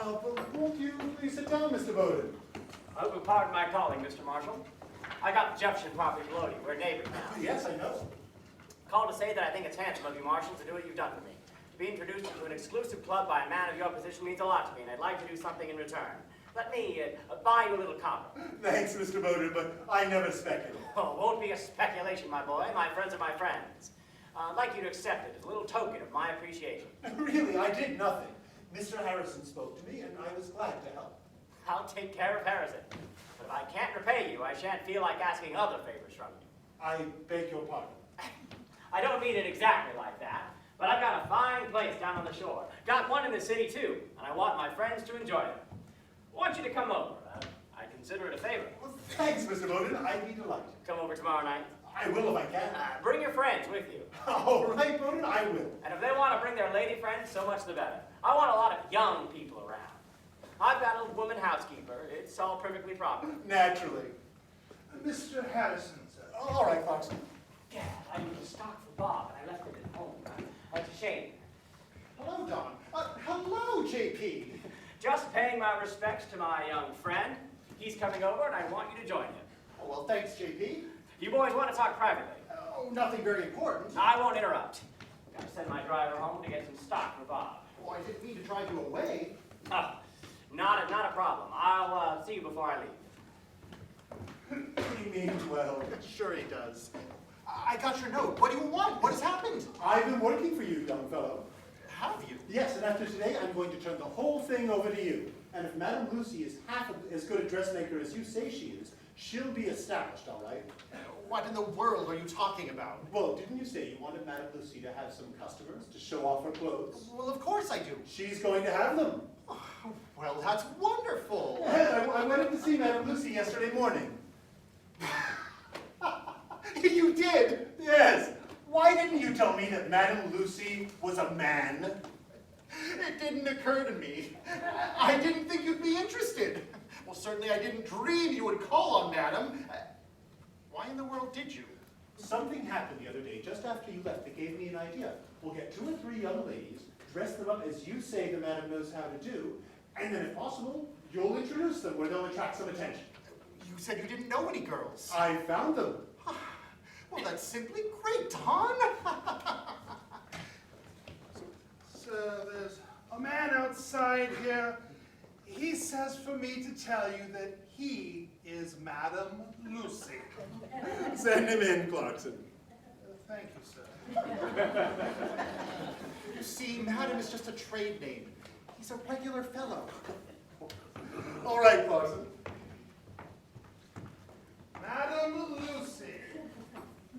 But won't you please sit down, Mr. Bowden? I hope you'll pardon my calling, Mr. Marshall. I got the Jefferson property below you. We're neighbors now. Yes, I know. Called to say that I think it's handsome of you, Marshall, to do what you've done for me. To be introduced into an exclusive club by a man of your position means a lot to me, and I'd like to do something in return. Let me buy you a little copper. Thanks, Mr. Bowden, but I never speculate. Oh, won't be a speculation, my boy. My friends are my friends. I'd like you to accept it as a little token of my appreciation. Really, I did nothing. Mr. Harrison spoke to me, and I was glad to help. I'll take care of Harrison. But if I can't repay you, I shan't feel like asking other favors from you. I beg your pardon. I don't mean it exactly like that, but I've got a fine place down on the shore. Got one in the city, too, and I want my friends to enjoy it. I want you to come over. I consider it a favor. Well, thanks, Mr. Bowden. I'd be delighted. Come over tomorrow night. I will if I can. Bring your friends with you. All right, Bowden, I will. And if they want to bring their lady friends, so much the better. I want a lot of young people around. I've got a woman housekeeper. It's all perfectly proper. Naturally. Mr. Harrison, sir. All right, Clarkson. Gad, I used a stock for Bob, and I left it at home. That's a shame. Hello, Don. Hello, JP. Just paying my respects to my young friend. He's coming over, and I want you to join him. Oh, well, thanks, JP. You boys want to talk privately? Oh, nothing very important. I won't interrupt. Got to send my driver home to get some stock for Bob. Oh, I didn't mean to drive you away. Oh, not a problem. I'll see you before I leave. He means well. Sure he does. I got your note. What do you want? What has happened? I've been working for you, young fellow. Have you? Yes, and after today, I'm going to turn the whole thing over to you. And if Madame Lucy is half as good a dressmaker as you say she is, she'll be established, all right? What in the world are you talking about? Well, didn't you say you wanted Madame Lucy to have some customers to show off her clothes? Well, of course I do. She's going to have them. Oh, well, that's wonderful. Yes, I went in to see Madame Lucy yesterday morning. You did? Yes. Why didn't you tell me that Madame Lucy was a man? It didn't occur to me. I didn't think you'd be interested. Well, certainly I didn't dream you would call on Madam. Why in the world did you? Something happened the other day, just after you left, that gave me an idea. We'll get 2 or 3 young ladies, dress them up as you say the Madam knows how to do, and then if possible, you'll introduce them where they'll attract some attention. You said you didn't know any girls. I found them. Well, that's simply great, Don. Sir, there's a man outside here. He says for me to tell you that he is Madame Lucy. Send him in, Clarkson. Thank you, sir. You see, Madam is just a trade name. He's a regular fellow. All right, Clarkson. Madame Lucy.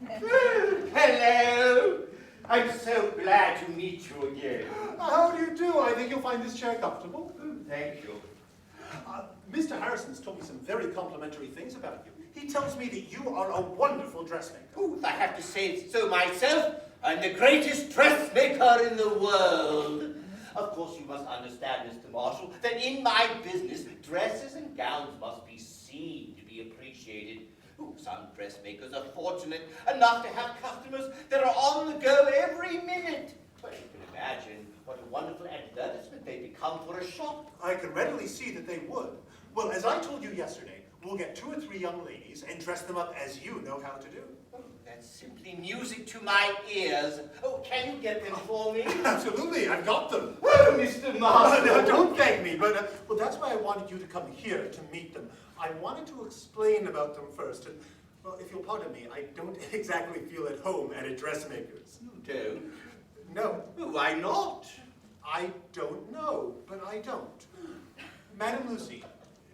Hello! I'm so glad to meet you again. How do you do? I think you'll find this chair comfortable. Thank you. Mr. Harrison's told me some very complimentary things about you. He tells me that you are a wonderful dressmaker. Oh, I have to say so myself. I'm the greatest dressmaker in the world. Of course, you must understand, Mr. Marshall, that in my business, dresses and gowns must be seen to be appreciated. Ooh, some dressmakers are fortunate enough to have customers that are on the go every minute. But you can imagine what a wonderful advertisement they become for a shop. I can readily see that they would. Well, as I told you yesterday, we'll get 2 or 3 young ladies and dress them up as you know how to do. Oh, that's simply music to my ears. Oh, can you get them for me? Absolutely, I've got them. Oh, Mr. Marshall. No, don't thank me, but well, that's why I wanted you to come here to meet them. I wanted to explain about them first, and well, if you'll pardon me, I don't exactly feel at home at a dressmaker's. You don't? No. Why not? I don't know, but I don't. Madame Lucy,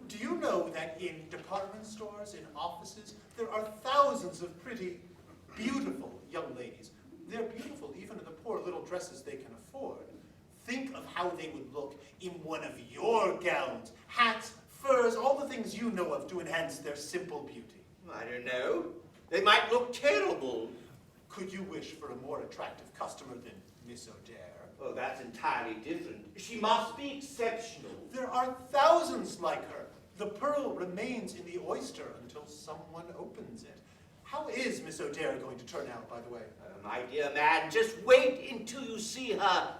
do you know that in department stores, in offices, there are thousands of pretty, beautiful young ladies. They're beautiful even in the poor little dresses they can afford. Think of how they would look in one of your gowns, hats, furs, all the things you know of to enhance their simple beauty. I don't know. They might look terrible. Could you wish for a more attractive customer than Miss O'Dare? Oh, that's entirely different. She must be exceptional. There are thousands like her. The pearl remains in the oyster until someone opens it. How is Miss O'Dare going to turn out, by the way? My dear man, just wait until you see her.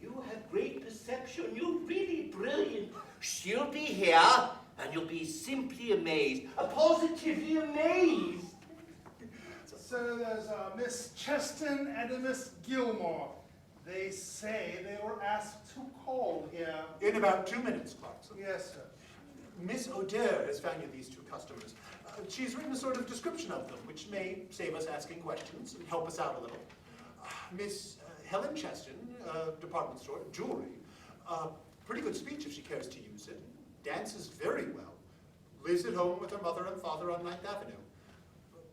You have great perception. You're really brilliant. She'll be here, and you'll be simply amazed. Positively amazed. So there's a Miss Cheston and a Miss Gilmore. They say they were asked to call here. In about 2 minutes, Clarkson. Yes, sir. Miss O'Dare has found you these two customers. She's written a sort of description of them, which may save us asking questions and help us out a little. Miss Helen Cheston, department store, jewelry. Pretty good speech if she cares to use it. Dances very well. Lives at home with her mother and father on 9th Avenue.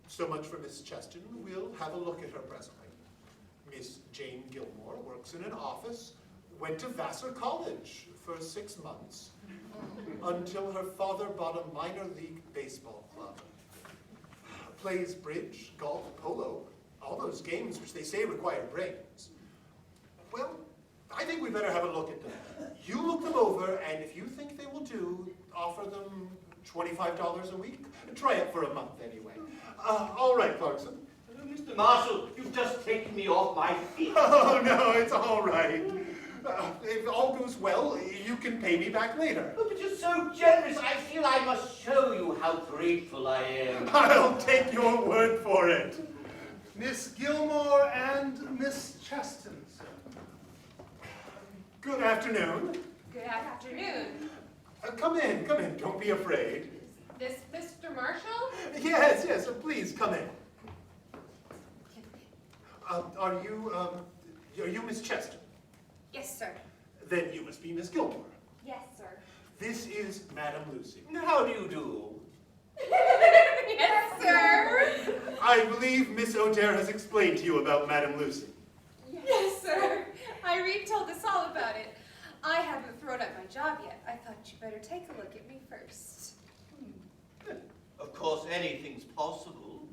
So much for Miss Cheston. We'll have a look at her presently. Miss Jane Gilmore works in an office, went to Vassar College for 6 months, until her father bought a minor league baseball club. Plays bridge, golf, polo, all those games which they say require brains. Well, I think we better have a look at them. You look them over, and if you think they will do, offer them $25 a week. Try it for a month anyway. All right, Clarkson. Mr. Marshall, you've just taken me off my feet. Oh, no, it's all right. If all goes well, you can pay me back later. Oh, but you're so generous. I feel I must show you how grateful I am. I'll take your word for it. Miss Gilmore and Miss Cheston, sir. Good afternoon. Good afternoon. Come in, come in. Don't be afraid. This Mr. Marshall? Yes, yes, please come in. Are you Miss Cheston? Yes, sir. Then you must be Miss Gilmore. Yes, sir. This is Madame Lucy. How do you do? Yes, sir. I believe Miss O'Dare has explained to you about Madame Lucy. Yes, sir. Irene told us all about it. I haven't thrown out my job yet. I thought you better take a look at me first. Of course, anything's possible.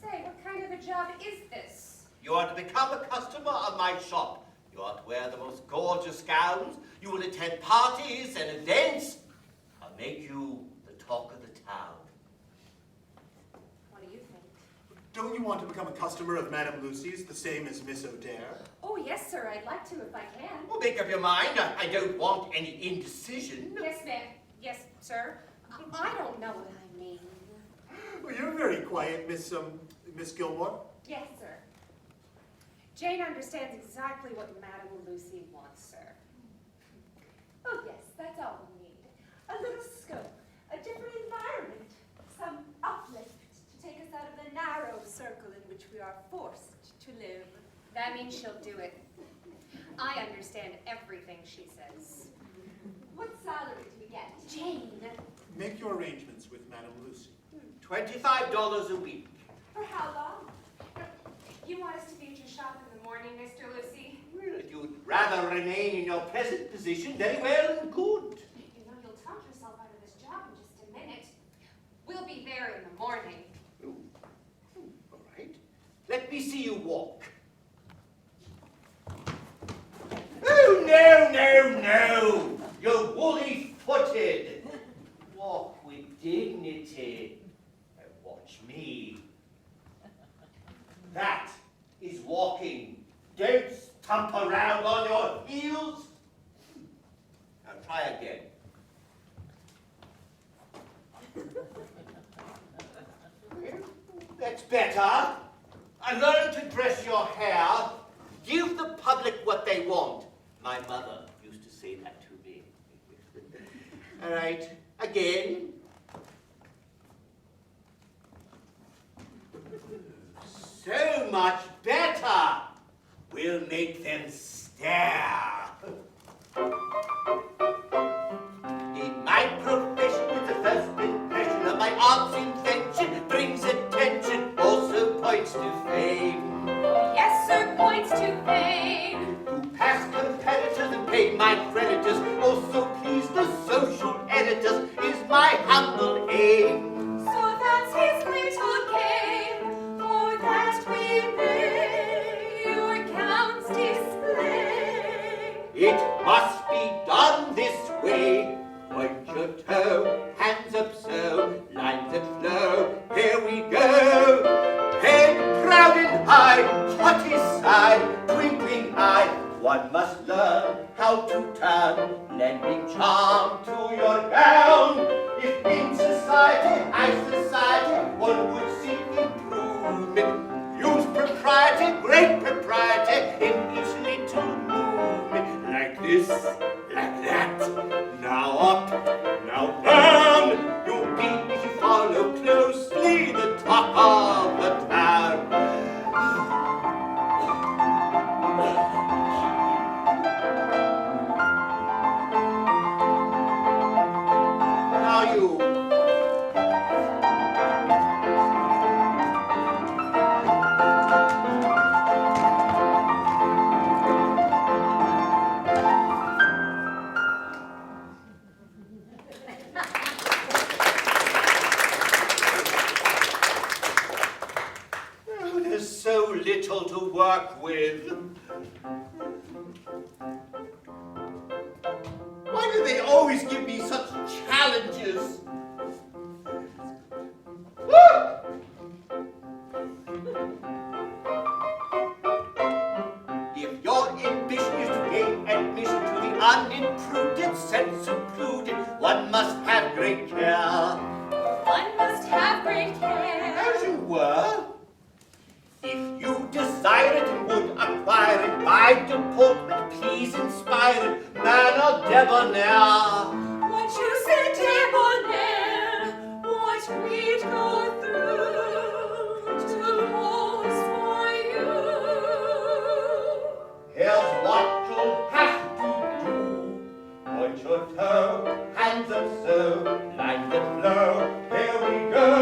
Say, what kind of a job is this? You are to become a customer of my shop. You are to wear the most gorgeous gowns. You will attend parties and events. I'll make you the talk of the town. What do you think? Don't you want to become a customer of Madame Lucy's, the same as Miss O'Dare? Oh, yes, sir. I'd like to if I can. Well, make up your mind. I don't want any indecision. Yes, ma'am. Yes, sir. I don't know what I mean. Well, you're very quiet, Miss Gilmore. Yes, sir. Jane understands exactly what Madame Lucy wants, sir. Oh, yes, that's all we need. A little scope, a different environment, some uplift to take us out of the narrow circle in which we are forced to live. That means she'll do it. I understand everything she says. What salary do we get? Jane. Make your arrangements with Madame Lucy. $25 a week. For how long? You want us to be at your shop in the morning, Mr. Lucy? Well, if you'd rather remain in your present position, very well and good. You know, you'll talk yourself out of this job in just a minute. We'll be there in the morning. All right. Let me see you walk. Oh, no, no, no. You're woolly-footed. Walk with dignity. Now watch me. That is walking. Don't stump around on your heels. Now try again. That's better. And learn to dress your hair. Give the public what they want. My mother used to say that to me. All right, again. So much better. We'll make them stare. In my profession, it's the first impression of my art's invention brings attention, also points to fame. Yes, sir, points to fame. Who pass competitors and pay my creditors, also please the social editors, is my humble aim. So that's his little game, for that we may your gowns display. charm to your gown. If in society, high society, one would seek improvement, use propriety, great propriety, in each little movement. Like this, like that, now up, now down. You'll be, if you follow closely, the talk of the town. Now you. Oh, there's so little to work with. Why do they always give me such challenges? Woo! If your ambition is to gain admission to the unimprudent sense secluded, one must have great care. One must have great care. As you were. If you desire it and would acquire it, by deportment please inspire it, manner debonair. What you said, debonair, what we'd go through to lose for you. Here's what you'll have to do. Point your toe, hands up so, like the flow. Here we go.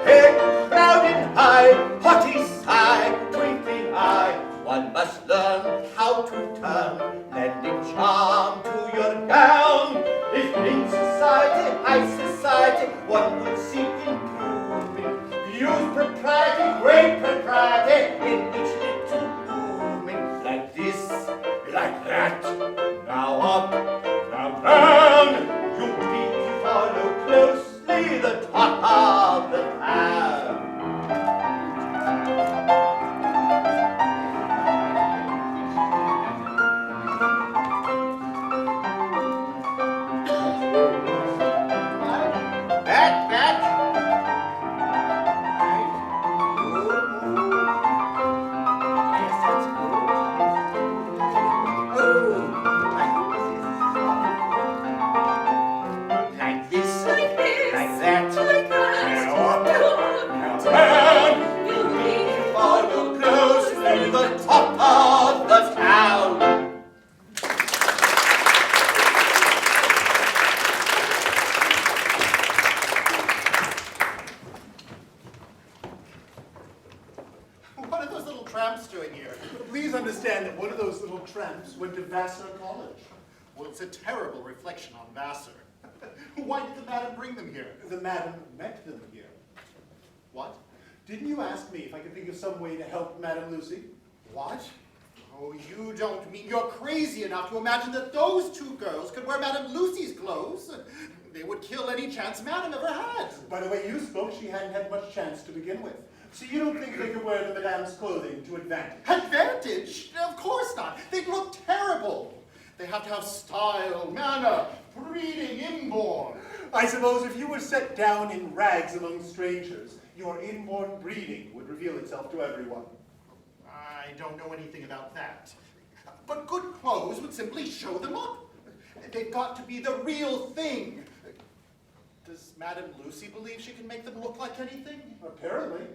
Head crowded high, haughty sigh, twinkling eye. One must learn how to turn, lending charm to your gown. If in society, high society, one would seek improvement, use propriety, great propriety, in each little movement. Like this, like that, now up, now down. You'll be, if you follow closely, the talk of the town. Back. Yes, that's good. Like this, Like this, like that, like that, now up, now now down. you'll be Follow closely the top of the town. What are those little tramps doing here? Please understand that one of those little tramps went to Vassar College. Well, it's a terrible reflection on Vassar. Why did the madam bring them here? The madam met them here. What? Didn't you ask me if I could think of some way to help Madame Lucy? What? Oh, you don't mean you're crazy enough to imagine that those two girls could wear Madame Lucy's clothes? They would kill any chance Madame ever had. By the way you spoke, she hadn't had much chance to begin with. So you don't think they could wear the Madame's clothing to advantage? Advantage? Of course not. They'd look terrible. They have to have style, manner, breeding inborn. I suppose if you were set down in rags among strangers, your inborn breeding would reveal itself to everyone. I don't know anything about that. But good clothes would simply show them up. They've got to be the real thing. Does Madame Lucy believe she can make them look like anything? Apparently.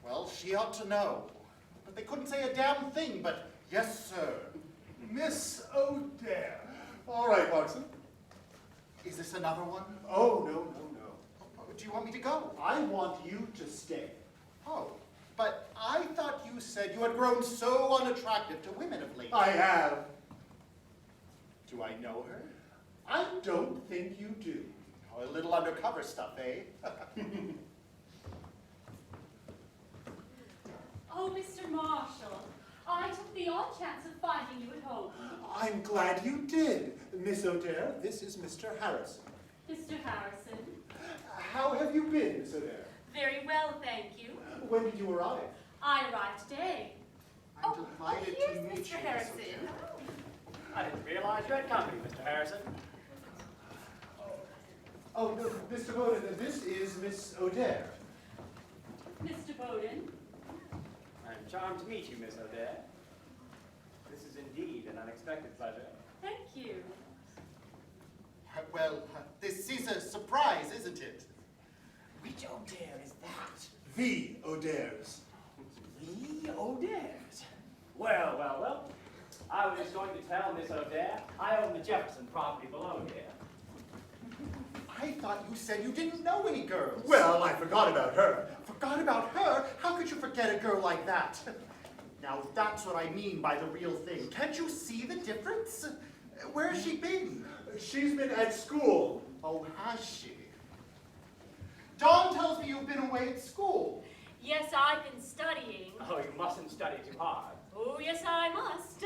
Well, she ought to know. But they couldn't say a damn thing but, yes, sir. Miss O'Dare. All right, Clarkson. Is this another one? Oh, no. Do you want me to go? I want you to stay. Oh, but I thought you said you had grown so unattractive to women of late. I have. Do I know her? I don't think you do. Oh, a little undercover stuff, eh? Oh, Mr. Marshall, I took the odd chance of finding you at home. I'm glad you did. Miss O'Dare, this is Mr. Harrison. Mr. Harrison. How have you been, Miss O'Dare? Very well, thank you. When did you arrive? I arrived today. I'm delighted to here's meet Mr. you, Miss Harrison. O'Dare. I didn't realize you had company, Mr. Harrison. Oh, no, Mr. Bowden, this is Miss O'Dare. Mr. Bowden. I'm charmed to meet you, Miss O'Dare. This is indeed an unexpected pleasure. Thank you. Well, this is a surprise, isn't it? Which O'Dare is that? The O'Dares. The O'Dares. Well. I was just going to tell Miss O'Dare I own the Jefferson property below here. I thought you said you didn't know any girls. Well, I forgot about her. Forgot about her? How could you forget a girl like that? Now, that's what I mean by the real thing. Can't you see the difference? Where has she been? She's been at school. Oh, has she? Dawn tells me you've been away at school. Yes, I've been studying. Oh, you mustn't study too hard. Oh, yes, I must.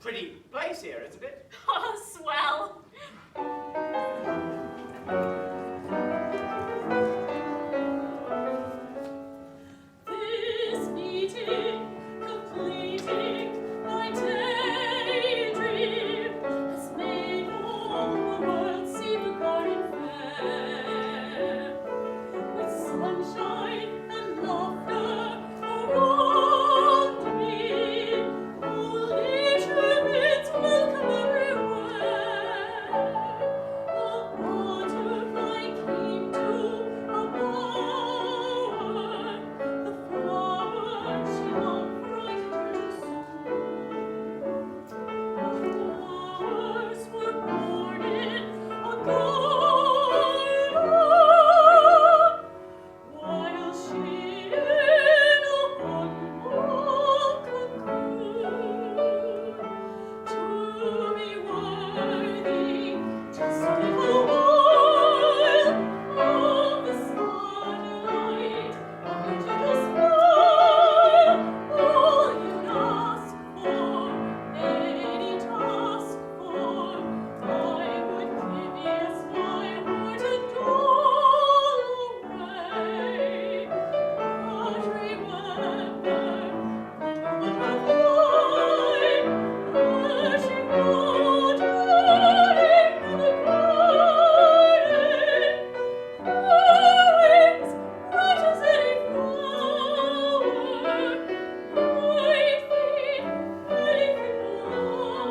Pretty place here, isn't it? Oh, swell. This meeting completing my daydream has made all the world seem garden fair, with sunshine and laughter around me. All nature bids welcome everywhere. A butterfly came to a bower. The flower she loved brightened her soul. Flowers were born in a garden, while she in a humble cocoon. To be worthy just a little while of the sunlight of your gentle smile, all you ask for, any task for, I would give, yes, my heart and all away. But remember, then will not fly, rushing water in the garden, flowers bright as any flower, might be anything lower,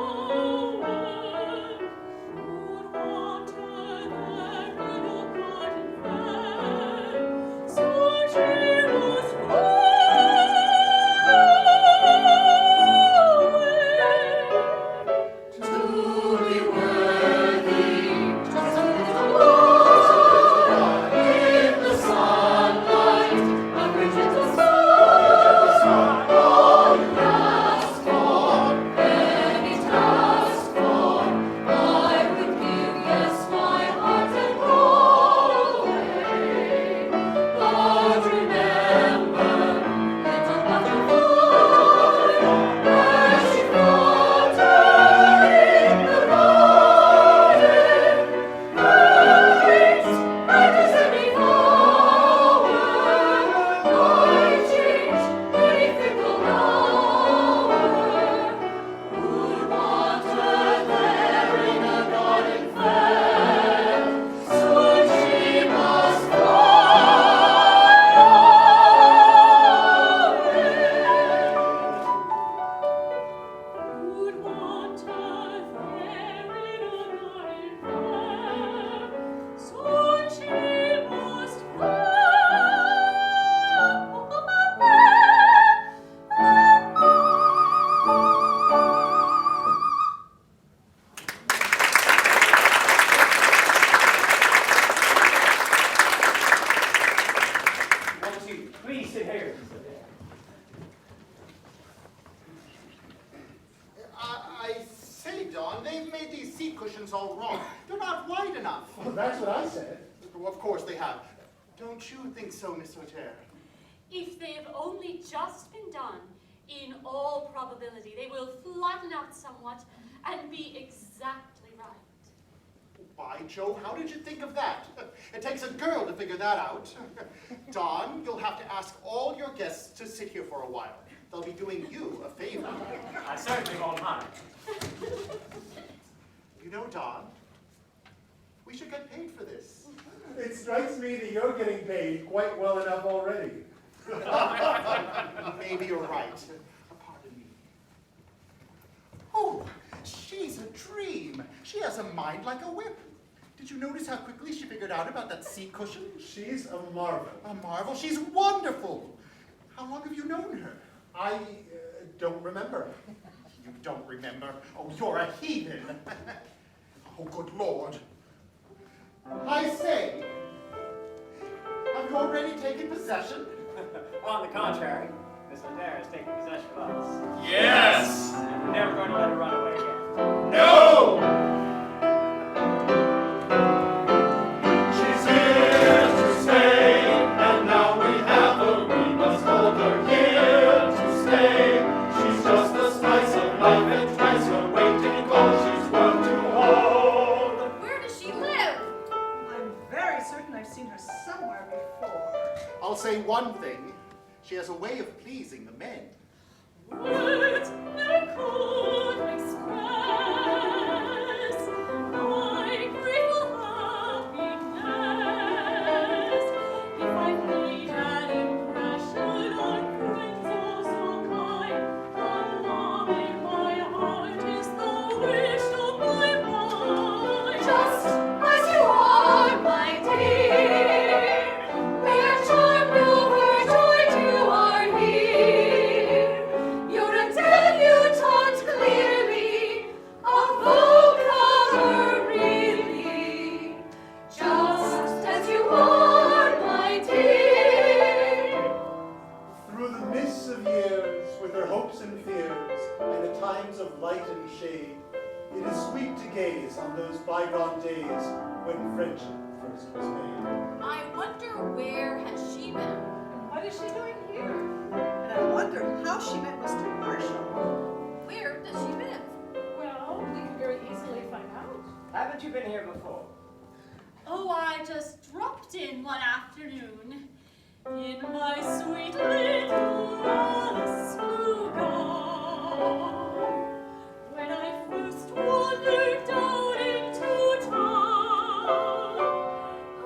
would water there in a garden fair, so she must fly away. To be worthy, just a little water in the sunlight of your gentle smile. All you ask for, any task for, I would give, yes, my heart and all away. But remember, little butterfly, as you flutter in the garden, flowers bright as any flower, might change any fickle hour, would water there in a garden fair, soon she must fly away. Would water there in a garden fair, soon she must fly away. Won't you please sit here, Miss O'Dare? I say, Dawn, they've made these seat cushions all wrong. They're not wide enough. Well, that's what I said. Of course they have. Don't you think so, Miss O'Dare? If they've only just been done, in all probability, they will flatten out somewhat and be exactly right. By Jove, how did you think of that? It takes a girl to figure that out. Dawn, you'll have to ask all your guests to sit here for a while. they'll be doing you a favor. I certainly won't mind. You know, Don, we should get paid for this. It strikes me that you're getting paid quite well enough already. Maybe you're right. Pardon me. Oh, she's a dream. She has a mind like a whip. Did you notice how quickly she figured out about that seat cushion? She's a marvel. A marvel? She's wonderful. How long have you known her? I don't remember. You don't remember? Oh, you're a heathen. Oh, good Lord. I say, have you already taken possession? On the contrary, Miss Adair has taken possession of us. Yes! And we're never going to let her run away again. No! She's here to stay, and now we have her. We must hold her here to stay. She's just the spice of life, and twice her weight in gold. She's worth to hold. Where does she live? I'm very certain I've seen her somewhere before. I'll say one thing. She has a way of pleasing the men. Words never could express my grateful happiness. If I made an impression on friends all so kind, the love in my heart is the wish of my mind. Just as you are, my dear, we are charmed overjoyed you are here. You're a debutante clearly, a vocomer really, just as you are, my dear. Through the mists of years, with her hopes and fears, and the times of light and shade, it is sweet to gaze on those bygone days when friendship first was made. I wonder where has she been? What is she doing here? And I wonder how she met Mr. Marshall. Where does she live? Well, we could very easily find out. Haven't you been here before? Oh, I just dropped in one afternoon in my sweet little Oscuga. When I first wandered down into town,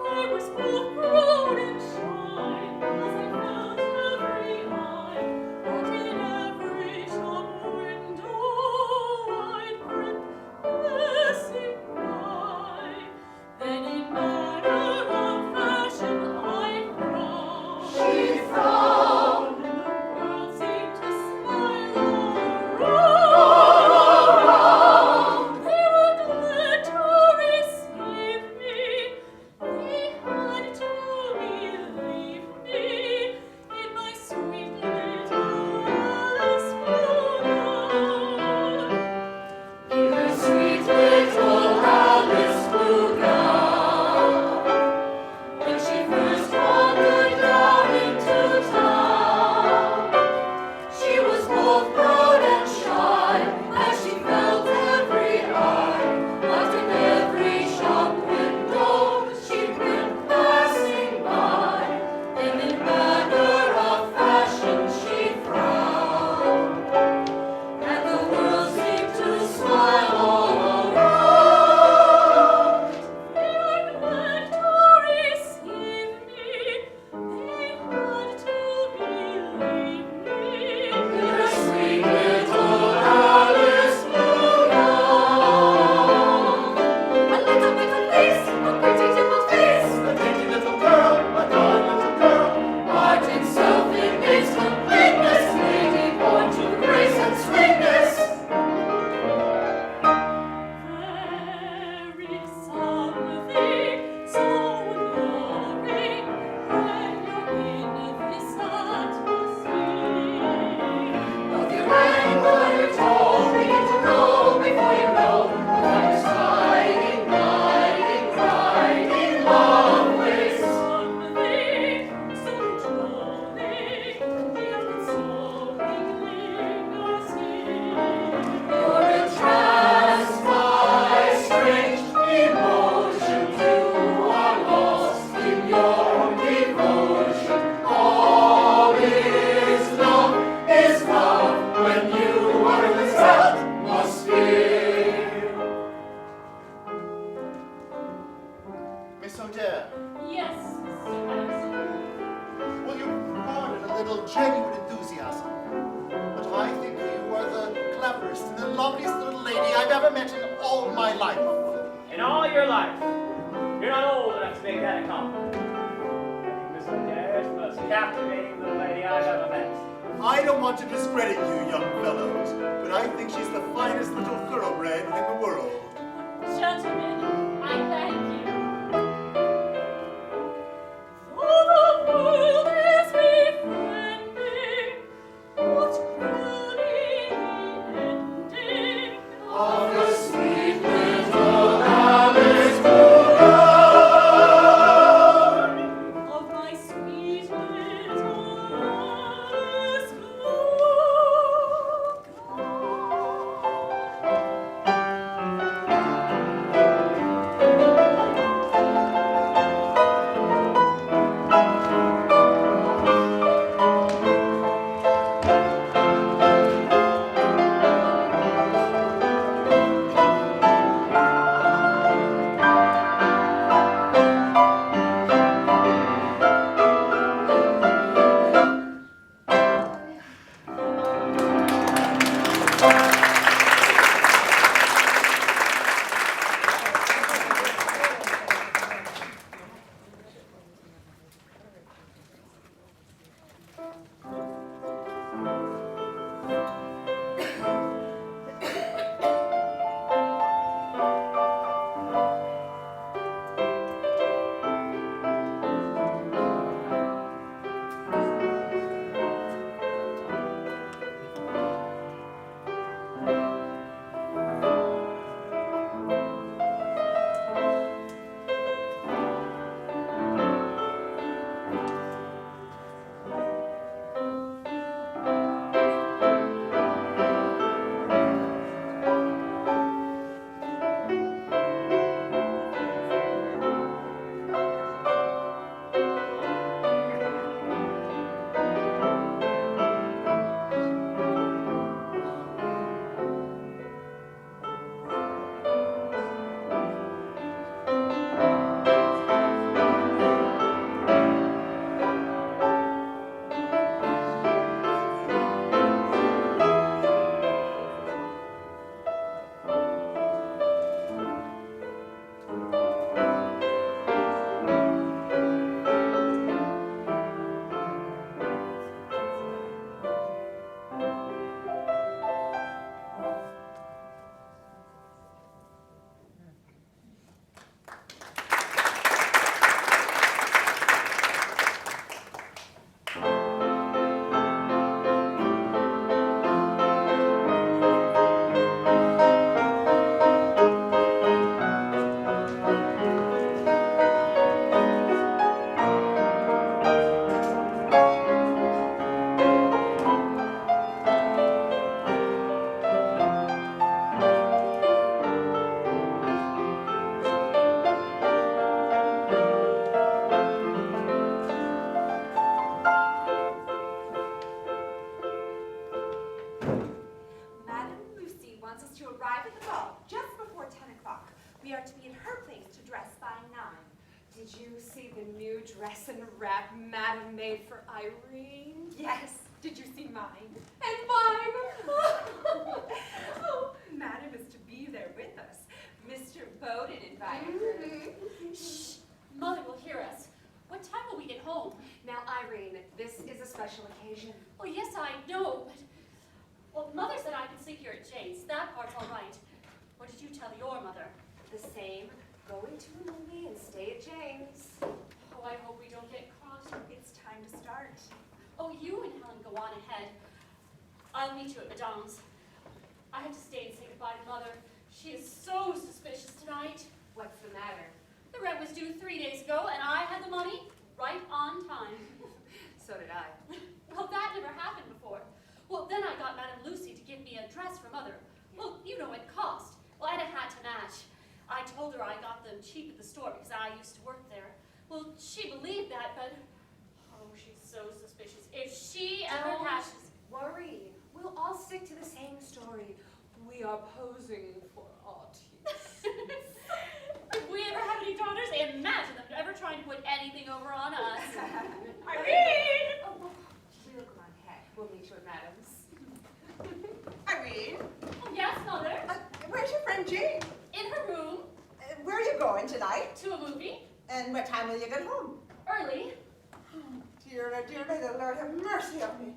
I was both proud and shy, as I felt every eye, and in every shop window I'd grip, passing by. Then in manner of fashion I frowned. She frowned, and the world seemed to smile all around. Miss O'Dare, Yes, Sir Patterson. will you pardon a little genuine enthusiasm? But I think you are the cleverest and the loveliest little lady I've ever met in all my life. In all your life, you're not old enough to make that a compliment. Miss O'Dare is the most captivating little lady I've ever met. I don't want to discredit you, young fellows, but I think she's the finest little thoroughbred in the world. Gentlemen, I thank you. For the world is befriending, what really ending Of the sweet little Alice of my sweet little Alice We are to be in her place to dress by 9. Did you see the new dress and wrap Madam made for Irene? Yes. Did you see mine? And mine! Oh, Madam is to be there with us. Mr. Bowden invited her. Shh! Mother will hear us. What time will we get home? Now, Irene, this is a special occasion. Oh, yes, I know, but... Well, Mother said I could sleep here at Jane's. That part's all right. What did you tell your mother? The same. Going to a movie and stay at Jane's. Oh, I hope we don't get caught. It's time to start. Oh, you and Helen go on ahead. I'll meet you at Madame's. I have to stay and say goodbye to Mother. She is so suspicious tonight. What's the matter? The rent was due 3 days ago, and I had the money right on time. So did I. Well, that never happened before. Well, then I got Madame Lucy to give me a dress for Mother. Well, you know it cost. Well, and a hat to match. I told her I got them cheap at the store because I used to work there. Well, she believed that, but... Oh, she's so suspicious. If she ever catches... Worry. We'll all stick to the same story. We are posing for artists. If we ever have any daughters, imagine them trying to put anything over on us. Irene! Oh, we'll go on ahead. We'll meet you at Madam's. Irene, Oh, yes, Mother. where's your friend Jane? In her room. Where are you going tonight? To a movie. And what time will you get home? Early. Dear, oh dear, may the Lord have mercy on me.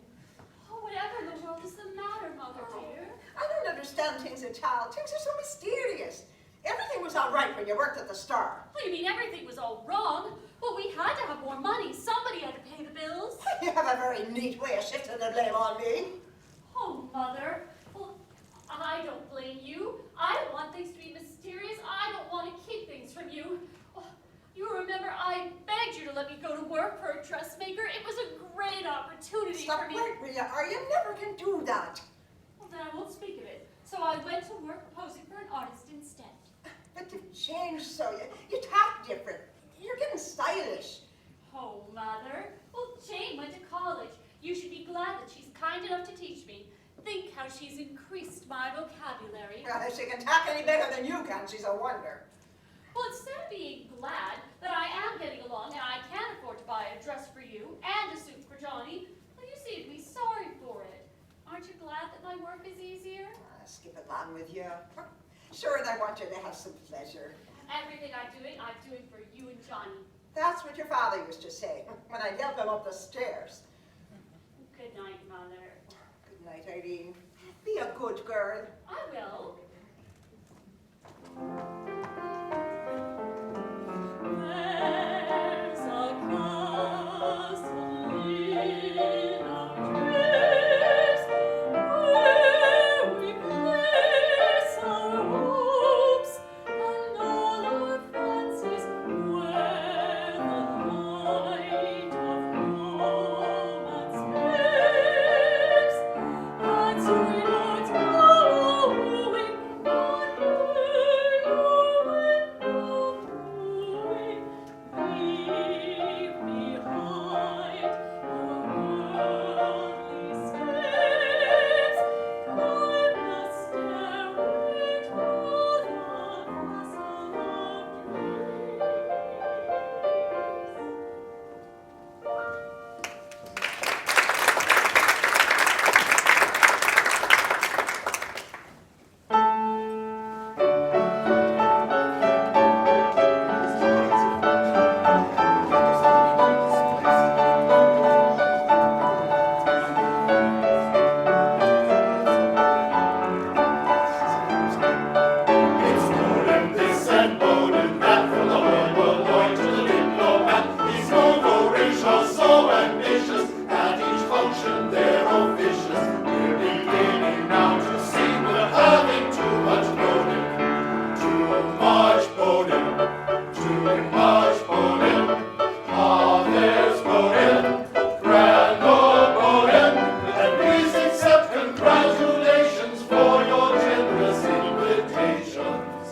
Oh, whatever in the world is the matter, Mother dear? I don't understand things at all. Things are so mysterious. Everything was all right when you worked at the Star. Well, you mean everything was all wrong? Well, we had to have more money. Somebody had to pay the bills. You have a very neat way of shifting the blame on me. Oh, Mother. Well, I don't blame you. I don't want things to be mysterious. I don't want to keep things from you. Oh, you remember I begged you to let me go to work for a dressmaker. It was a great opportunity Stop for me. right where you are. You never can do that. Well, then I won't speak of it. So I went to work posing for an artist instead. But you've changed so. You talk different. You're getting stylish. Oh, Mother. Well, Jane went to college. You should be glad that she's kind enough to teach me. Think how she's increased my vocabulary. If she can talk any better than you can, she's a wonder. Well, instead of being glad that I am getting along and I can afford to buy a dress for you and a suit for Johnny, well, you seem to be sorry for it. Aren't you glad that my work is easier? Skip along with you. Sure, I want you to have some pleasure. Everything I'm doing for you and Johnny. That's what your father used to say when I'd help him up the stairs. Good night, Mother. Good night, Irene. Be a good girl. I will. There's a castle in our dreams where we place our hopes and all our fancies, where the light of romance lives, and we are following on leave behind worldly steps, climb the stairway to the castle of It's Odin this and Odin that, from the Hornbolt boy to the diplomat. He's so voracious, so ambitious, at each function they're officious. We're beginning now to see we're having too much Odin. Too much Odin. Too much Odin. Ah, there's Odin. Grand old Odin. And please accept congratulations for your generous invitations.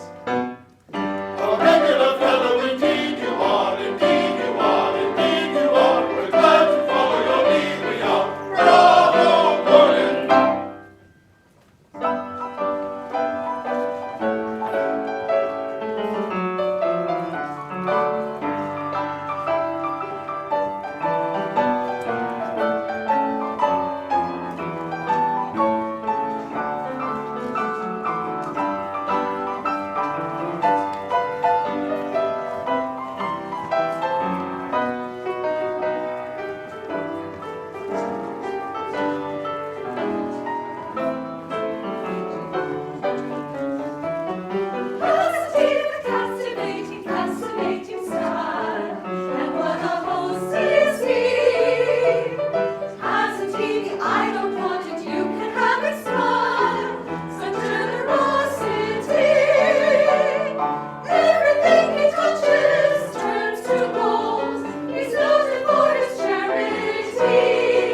A regular fellow indeed you are, indeed you are, indeed you are. We're glad to follow your lead, we are. Bravo, Gordon! Fascinating, fascinating style, and what a host is he! Hasn't he the I don't want it, you can have it style, such generosity! Everything he touches turns to gold, he's noted for his charity.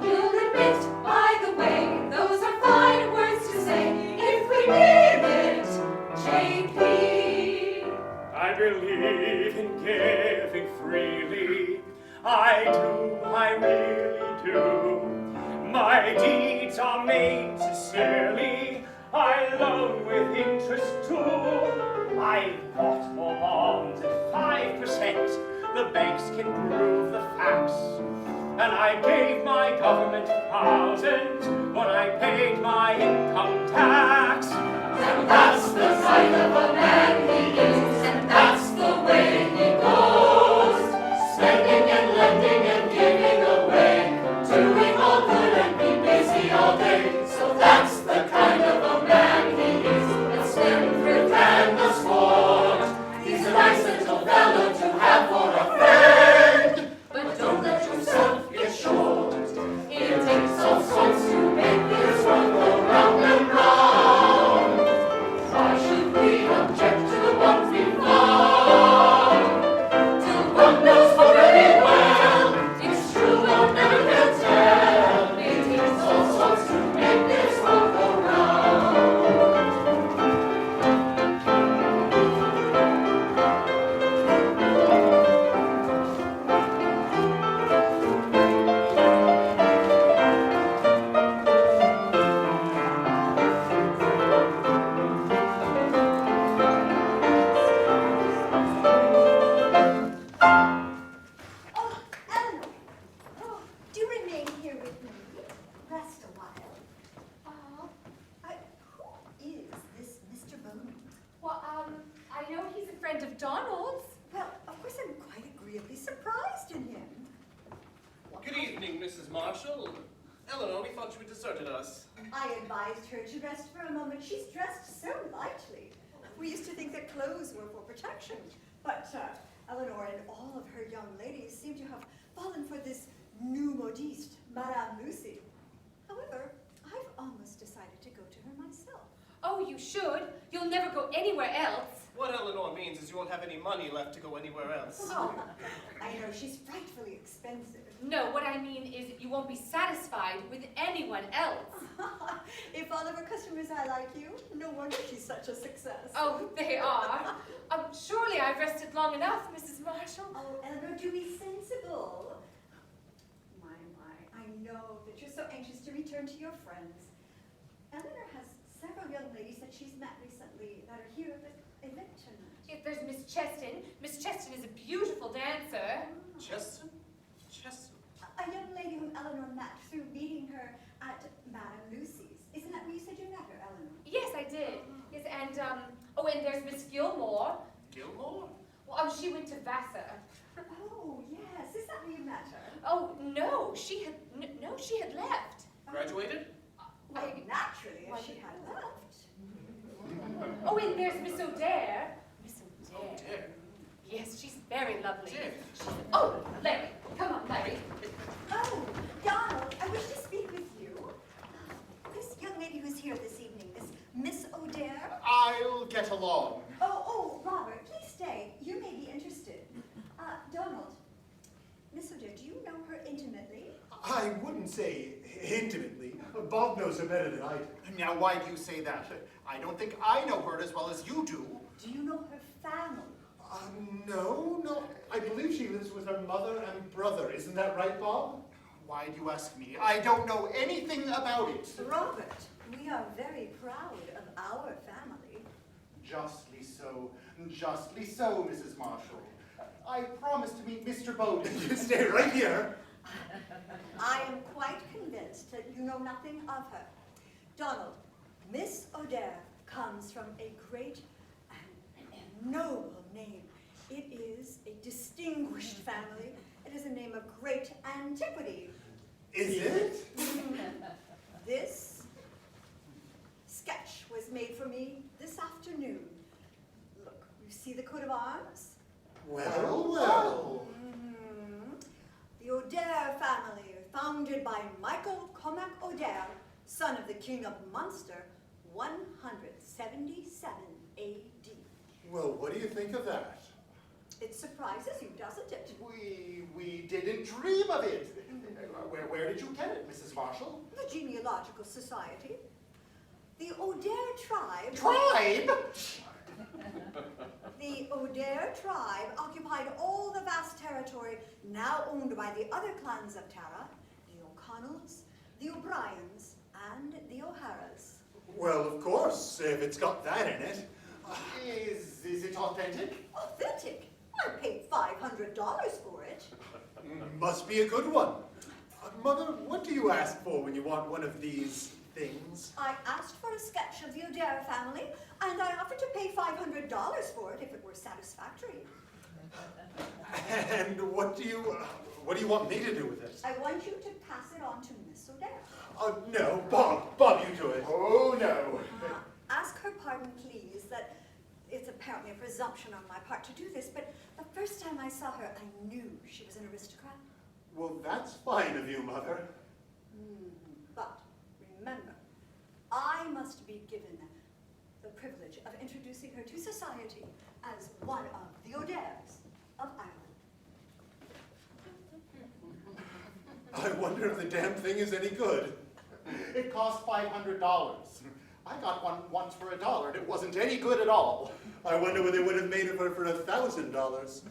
You'll admit, by the way, those are fine words to say, if we need it, JP. I believe in giving freely. I do, I really do. My deeds are made sincerely. I loan with interest too. I've bought more bonds at 5%. the banks can prove the facts. And I gave my government thousands when I paid my income tax. And that's the kind of a man he is, and that's the way he goes. Spending and lending and giving away, doing all good and be busy all day. So that's the kind of a man he is, a spendthrift and a sport. He's a nice little fellow to have for a friend. But don't let yourself get short. It takes all sorts to make this world go round and round. Why should we object to the ones we found? Till one knows already well, it's true, one never can tell. It takes all sorts to make this world go round. Oh, Eleanor. Oh, do remain here with me. Rest a while. Who is this Mr. Bowman? Well, I know he's a friend of Donald's. Well, of course I'm quite agreeably surprised in him. Good evening, Mrs. Marshall. Eleanor, we thought you had deserted us. I advised her to rest for a moment. She's dressed so lightly. We used to think that clothes were for protection, but Eleanor and all of her young ladies seem to have fallen for this new modiste, Madame Lucy. However, I've almost decided to go to her myself. Oh, you should. You'll never go anywhere else. What Eleanor means is you won't have any money left to go anywhere else. Oh, I know, she's frightfully expensive. No, what I mean is you won't be satisfied with anyone else. If all of her customers are like you, no wonder she's such a success. Oh, they are. Surely I've rested long enough, Mrs. Marshall. Oh, Eleanor, do be sensible. My, I know that you're so anxious to return to your friends. Eleanor has several young ladies that she's met recently that are here at the event tonight. If there's Miss Cheston. Miss Cheston is a beautiful dancer. Cheston? Cheston? A young lady whom Eleanor met through meeting her at Madame Lucy's. Isn't that where you said you met her, Eleanor? Yes, I did. Yes, and and there's Miss Gilmore. Gilmore? Well, she went to Vassar. Oh, yes. Is that where you met her? Oh, no, she had left. Graduated? Well, naturally, if she had left. Oh, and there's Miss O'Dare. Miss Oh, O'Dare. dear. Yes, she's very lovely. Dear. Oh, Larry, come on, Larry. Oh, Donald, I wish to speak with you. This young lady who's here this evening, this Miss O'Dare. I'll get along. Oh, Robert, please stay. You may be interested. Donald, Miss O'Dare, do you know her intimately? I wouldn't say intimately. Bob knows her better than I do. Now, why do you say that? I don't think I know her as well as you do. Do you know her family? No. I believe she lives with her mother and brother. Isn't that right, Bob? Why do you ask me? I don't know anything about it. Robert, we are very proud of our family. Justly so, Mrs. Marshall. I promised to meet Mr. Bowden. You stay right here. I am quite convinced that you know nothing of her. Donald, Miss O'Dare comes from a great and noble name. It is a distinguished family. It is a name of great antiquity. Is it? This sketch was made for me this afternoon. Look, you see the coat of arms? Well. The O'Dare family, founded by Michael Cormac O'Dare, son of the King of Munster, 177 A.D. Well, what do you think of that? It surprises you, doesn't it? We didn't dream of it. Where did you get it, Mrs. Marshall? The Genealogical Society. The O'Dare tribe... Tribe? The O'Dare tribe occupied all the vast territory now owned by the other clans of Tara, the O'Connells, the O'Briens, and the O'Haras. Well, of course, if it's got that in it. Is it authentic? Authentic? I paid $500 for it. Must be a good one. Mother, what do you ask for when you want one of these things? I asked for a sketch of the O'Dare family, and I offered to pay $500 for it if it were satisfactory. And what do you want me to do with it? I want you to pass it on to Miss O'Dare. No, Bob, you do it. Oh, no. Ask her pardon, please, that it's apparently a presumption on my part to do this, but the first time I saw her, I knew she was an aristocrat. Well, that's fine of you, Mother. But remember, I must be given the privilege of introducing her to society as one of the O'Dares of Ireland. I wonder if the damn thing is any good. It cost $500. I got one once for $1, and it wasn't any good at all. I wonder what they would have made of her for $1,000.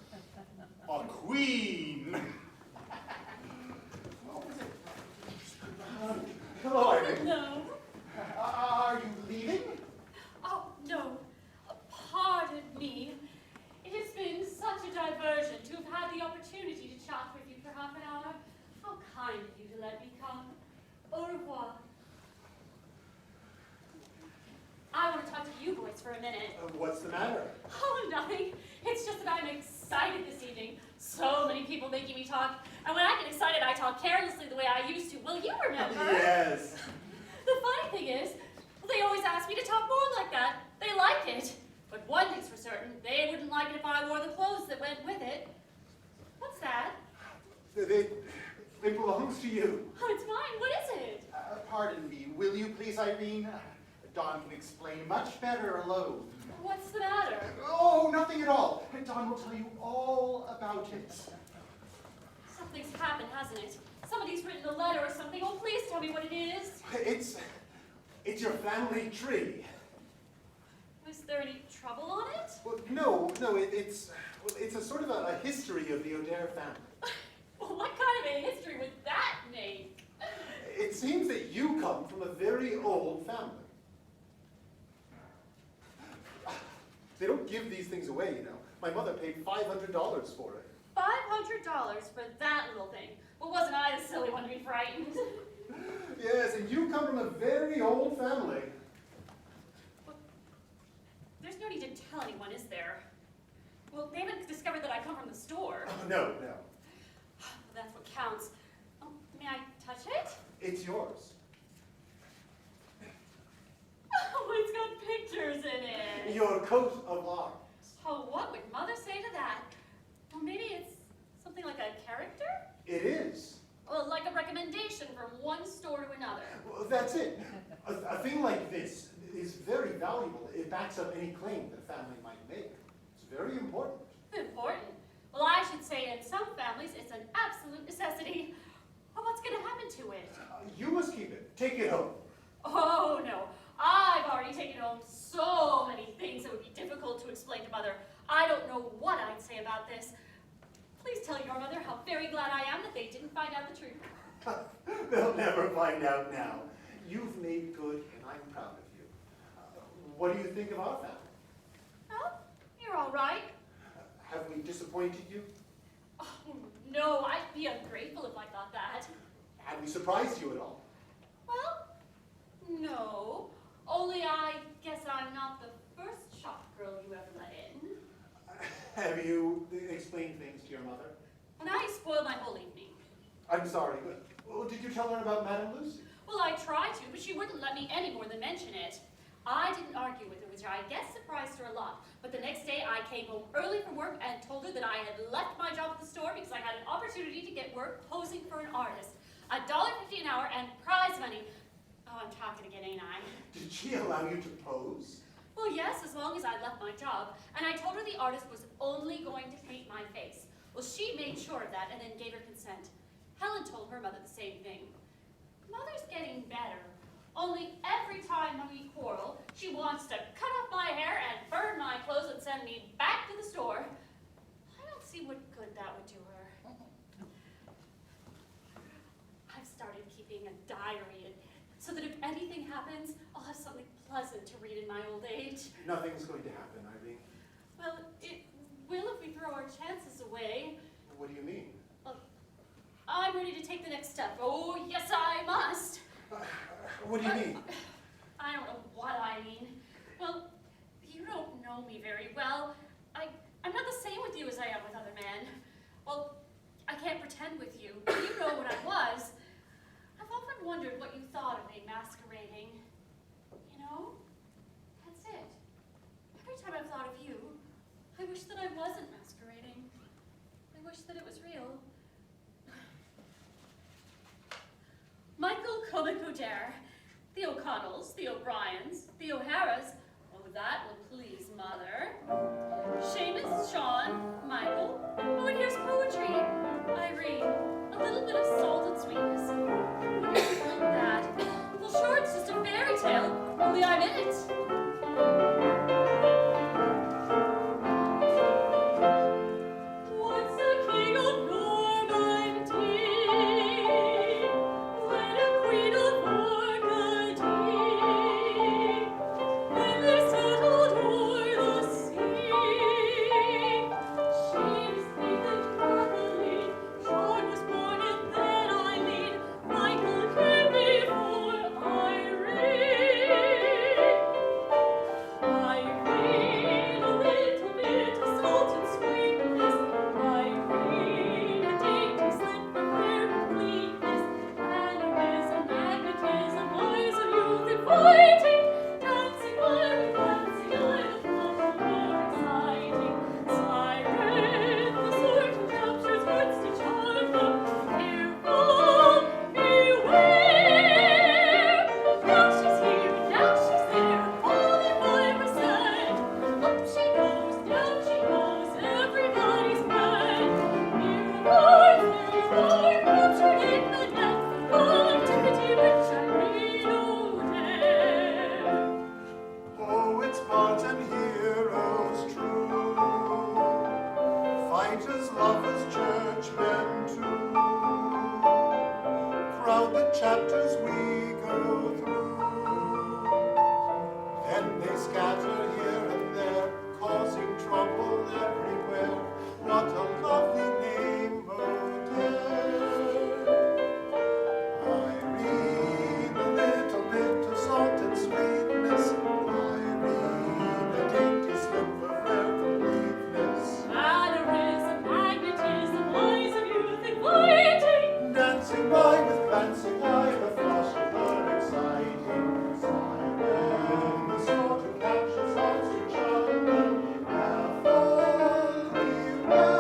A queen. Hello, Irene. Hello. Are you leaving? Oh, no. Pardon me. It has been such a diversion to have had the opportunity to chat with you for half an hour. How kind of you to let me come. Au revoir. I want to talk to you boys for a minute. What's the matter? Oh, nothing. It's just that I'm excited this evening. So many people making me talk. And when I get excited, I talk carelessly the way I used to. Will you remember? Yes. The funny thing is, they always ask me to talk more like that. They like it. But one thing's for certain, they wouldn't like it if I wore the clothes that went with it. What's that? They belong to you. Oh, it's mine. What is it? Pardon me, will you please, Irene? Don can explain much better alone. What's the matter? Oh, nothing at all. Don will tell you all about it. Something's happened, hasn't it? Somebody's written a letter or something. Oh, please tell me what it is. It's your family tree. Was there any trouble on it? Well, no, it's a sort of a history of the O'Dare family. Well, what kind of a history would that make? It seems that you come from a very old family. They don't give these things away, you know. My mother paid $500 for it. $500 for that little thing. Well, wasn't I the silly one to be frightened? Yes, and you come from a very old family. Well, there's no need to tell anyone, is there? Well, they haven't discovered that I come from the store. Oh, no. That's what counts. Oh, may I touch it? It's yours. Oh, it's got pictures in it. Your coat of arms. Oh, what would Mother say to that? Well, maybe it's something like a character? It is. Well, like a recommendation from one store to another. Well, that's it. A thing like this is very valuable. It backs up any claim that a family might make. It's very important. Important? Well, I should say in some families it's an absolute necessity. Well, what's going to happen to it? You must keep it. Take it home. Oh, no. I've already taken home so many things that would be difficult to explain to Mother. I don't know what I'd say about this. Please tell your mother how very glad I am that they didn't find out the truth. They'll never find out now. You've made good, and I'm proud of you. What do you think of our family? Oh, you're all right. Have we disappointed you? Oh, no, I'd be ungrateful if I thought that. Have we surprised you at all? Well, no. Only I guess I'm not the first shop girl you ever let in. Have you explained things to your mother? And I spoiled my whole evening. I'm sorry, but did you tell her about Madame Lucy? Well, I tried to, but she wouldn't let me any more than mention it. I didn't argue with her, which I guess surprised her a lot. But the next day, I came home early from work and told her that I had left my job at the store because I had an opportunity to get work posing for an artist. $1.50 an hour and prize money. Oh, I'm talking again, ain't I? Did she allow you to pose? Well, yes, as long as I left my job. And I told her the artist was only going to paint my face. Well, she made sure of that and then gave her consent. Helen told her mother the same thing. Mother's getting better. Only every time we quarrel, she wants to cut off my hair and burn my clothes and send me back to the store. I don't see what good that would do her. I've started keeping a diary so that if anything happens, I'll have something pleasant to read in my old age. Nothing's going to happen, Irene. Well, it will if we throw our chances away. stuff. Oh, yes, I must. What do you mean? I don't know what I mean. Well, you don't know me very well. I'm not the same with you as I am with other men. Well, I can't pretend with you. You know what I was. I've often wondered what you thought of me masquerading. You know? That's it. Every time I've thought of you, I wish that I wasn't masquerading. I wish that it was real. Michael Comic O'Dare, the O'Connells, the O'Briens, the O'Haras. Oh, that will please Mother. Seamus, Sean, Michael. Oh, and here's poetry. Irene, a little bit of salt and sweetness. What do you think of that? Well, sure, it's just a fairy tale, only I'm in it. Once a king of Normandy, when a queen of Burgundy, when they settled o'er the sea, ships painted Caroline, Sean was born and then Eileen, Michael came before Irene. Irene, a little bit of salt and sweetness. Irene, a dainty slip of fair completeness. Animism, magnetism, eyes of youth and fighting. Dancing by with fancy, I the flush more exciting. Siren, the sort who captures hearts to charm them. Careful, beware. Now she's here, now she's there, falling by her side. Up she goes, down she goes, everybody's mad. Here you are, captured in the net of activity which Irene O'Dare. Poets, bards, and heroes true, fighters, lovers, churchmen too, crowd the chapters we go through. Then they scatter here and there, causing trouble everywhere. What a lovely name, O'Dare. Irene, a little bit of salt and sweetness. Irene, a dainty slip of rare completeness. Mannerism, magnetism, eyes of youth and fighting. Dancing by with fancy eye, the flush of her exciting. Siren, the sort who captures hearts to charm them. Careful, beware.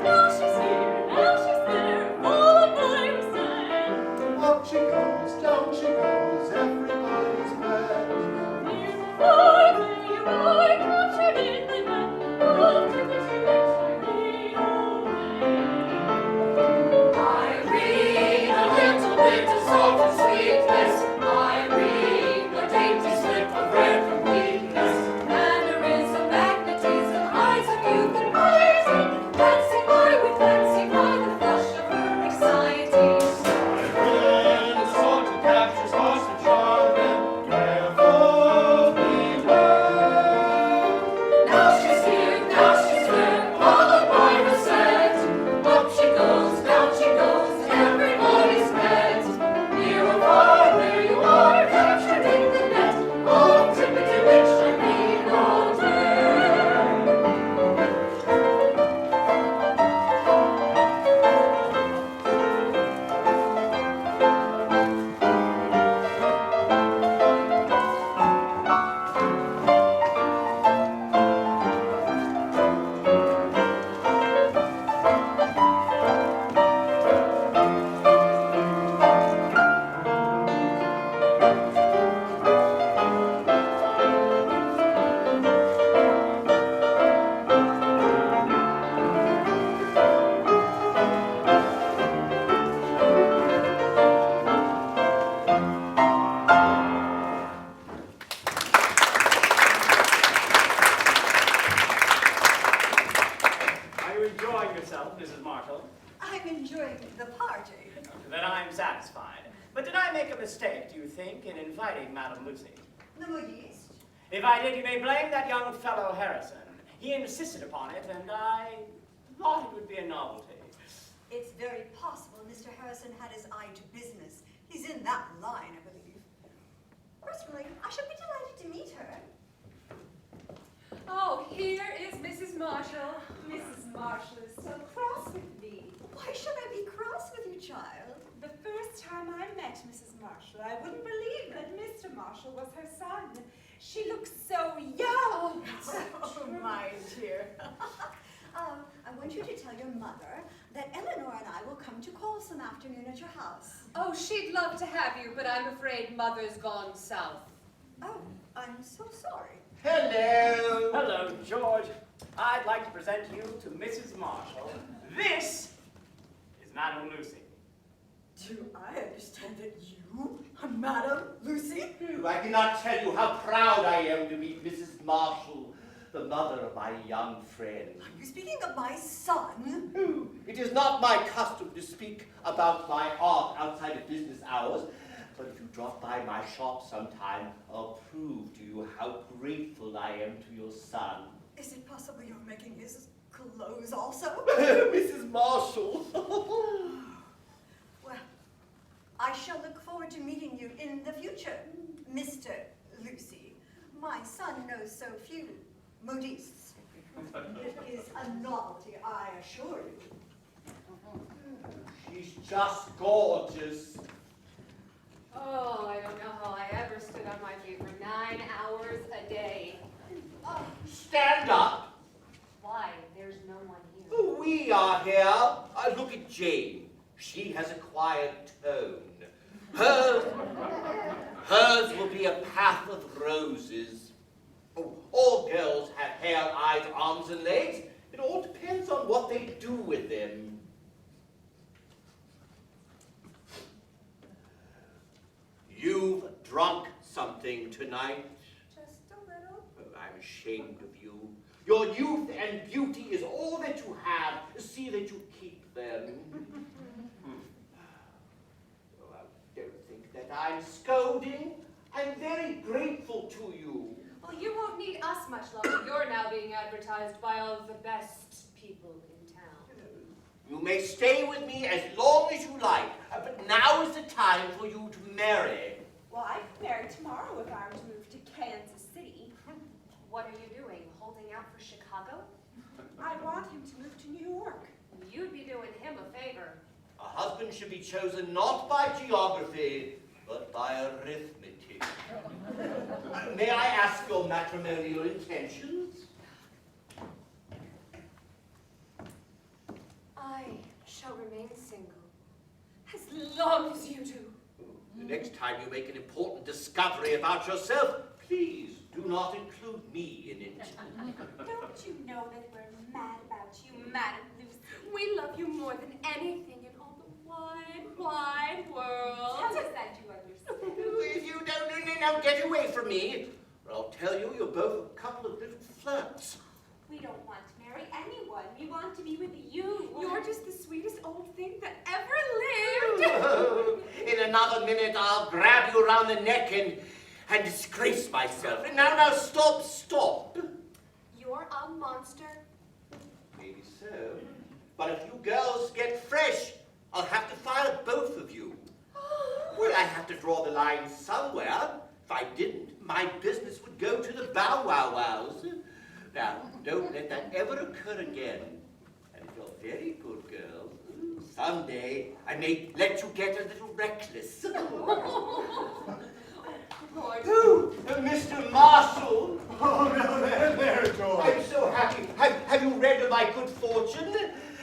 Now she's here, now she's there, followed by her side. Up she goes, down she goes, everybody's mad. Here you are, captured in the net of activity which Irene O'Dare. Irene, a little bit of salt and sweetness. Irene, a dainty slip of rare completeness. Mannerism, magnetism, eyes of youth and fighting. Dancing by with fancy, by the flush of her exciting. Irene, the sort who captures hearts to charm them. Careful, beware. Now she's here, now she's there, followed by her set. Up she goes, down she goes, everybody's met. Near or far, there you are, captured in the net of activity which Irene O'Dare. Are you enjoying yourself, Mrs. Marshall? I'm enjoying the party. Then I'm satisfied. But did I make a mistake, do you think, in inviting Madame Lucy? The modiste. If I did, you may blame that young fellow Harrison. He insisted upon it, and I thought it would be a novelty. It's very possible Mr. Harrison had his eye to business. He's in that line, I believe. Personally, I should be delighted to meet her. Oh, here is Mrs. Marshall. Mrs. Marshall is so cross with me. Why should I be cross with you, child? The first time I met Mrs. Marshall, I wouldn't believe that Mr. Marshall was her son. She looks so young. Oh, my dear. I want you to tell your mother that Eleanor and I will come to call some afternoon at your house. Oh, she'd love to have you, but I'm afraid Mother's gone south. Oh, I'm so sorry. Hello. Hello, George. I'd like to present you to Mrs. Marshall. This is Madame Lucy. Do I understand that you are Madame Lucy? I cannot tell you how proud I am to meet Mrs. Marshall, the mother of my young friend. Are you speaking of my son? It is not my custom to speak about my art outside of business hours, but if you drop by my shop sometime, I'll prove to you how grateful I am to your son. Is it possible you're making his clothes also? Mrs. Marshall. Well, I shall look forward to meeting you in the future, Mr. Lucy. My son knows so few modistes. It is a novelty, I assure you. She's just gorgeous. Oh, I don't know how I ever stood on my feet for 9 hours a day. Stand up. Why? There's no one here. We are here. Look at Jane. She has a quiet tone. Hers will be a path of roses. Oh, all girls have hair, eyes, arms, and legs. It all depends on what they do with them. You've drunk something tonight. Just a little. Oh, I'm ashamed of you. Your youth and beauty is all that you have. See that you keep them. Oh, don't think that I'm scolding. I'm very grateful to you. Well, you won't need us much longer. You're now being advertised by all of the best people in town. You may stay with me as long as you like, but now is the time for you to marry. Well, I could marry tomorrow if I were to move to Kansas City. What are you doing? Holding out for Chicago? I want him to move to New York. You'd be doing him a favor. A husband should be chosen not by geography, but by arithmetic. May I ask your matrimonial intentions? I shall remain single as long as you do. The next time you make an important discovery about yourself, please do not include me in it. Don't you know that we're mad about you, Madame Lucy? We love you more than anything in all the wide, wide world. How is that you understand? If you don't, now get away from me, or I'll tell you you're both a couple of little flirts. We don't want to marry anyone. We want to be with you. You're just the sweetest old thing that ever lived. In another minute, I'll grab you around the neck and disgrace myself. And now, stop. You're a monster. Maybe so. But if you girls get fresh, I'll have to fire both of you. Well, I have to draw the line somewhere. If I didn't, my business would go to the bow wow wows. Now, don't let that ever occur again. And if you're very good girls, someday I may let you get a little reckless. Oh, Mr. Marshall. Oh, no, there, George. I'm so happy. Have you read of my good fortune?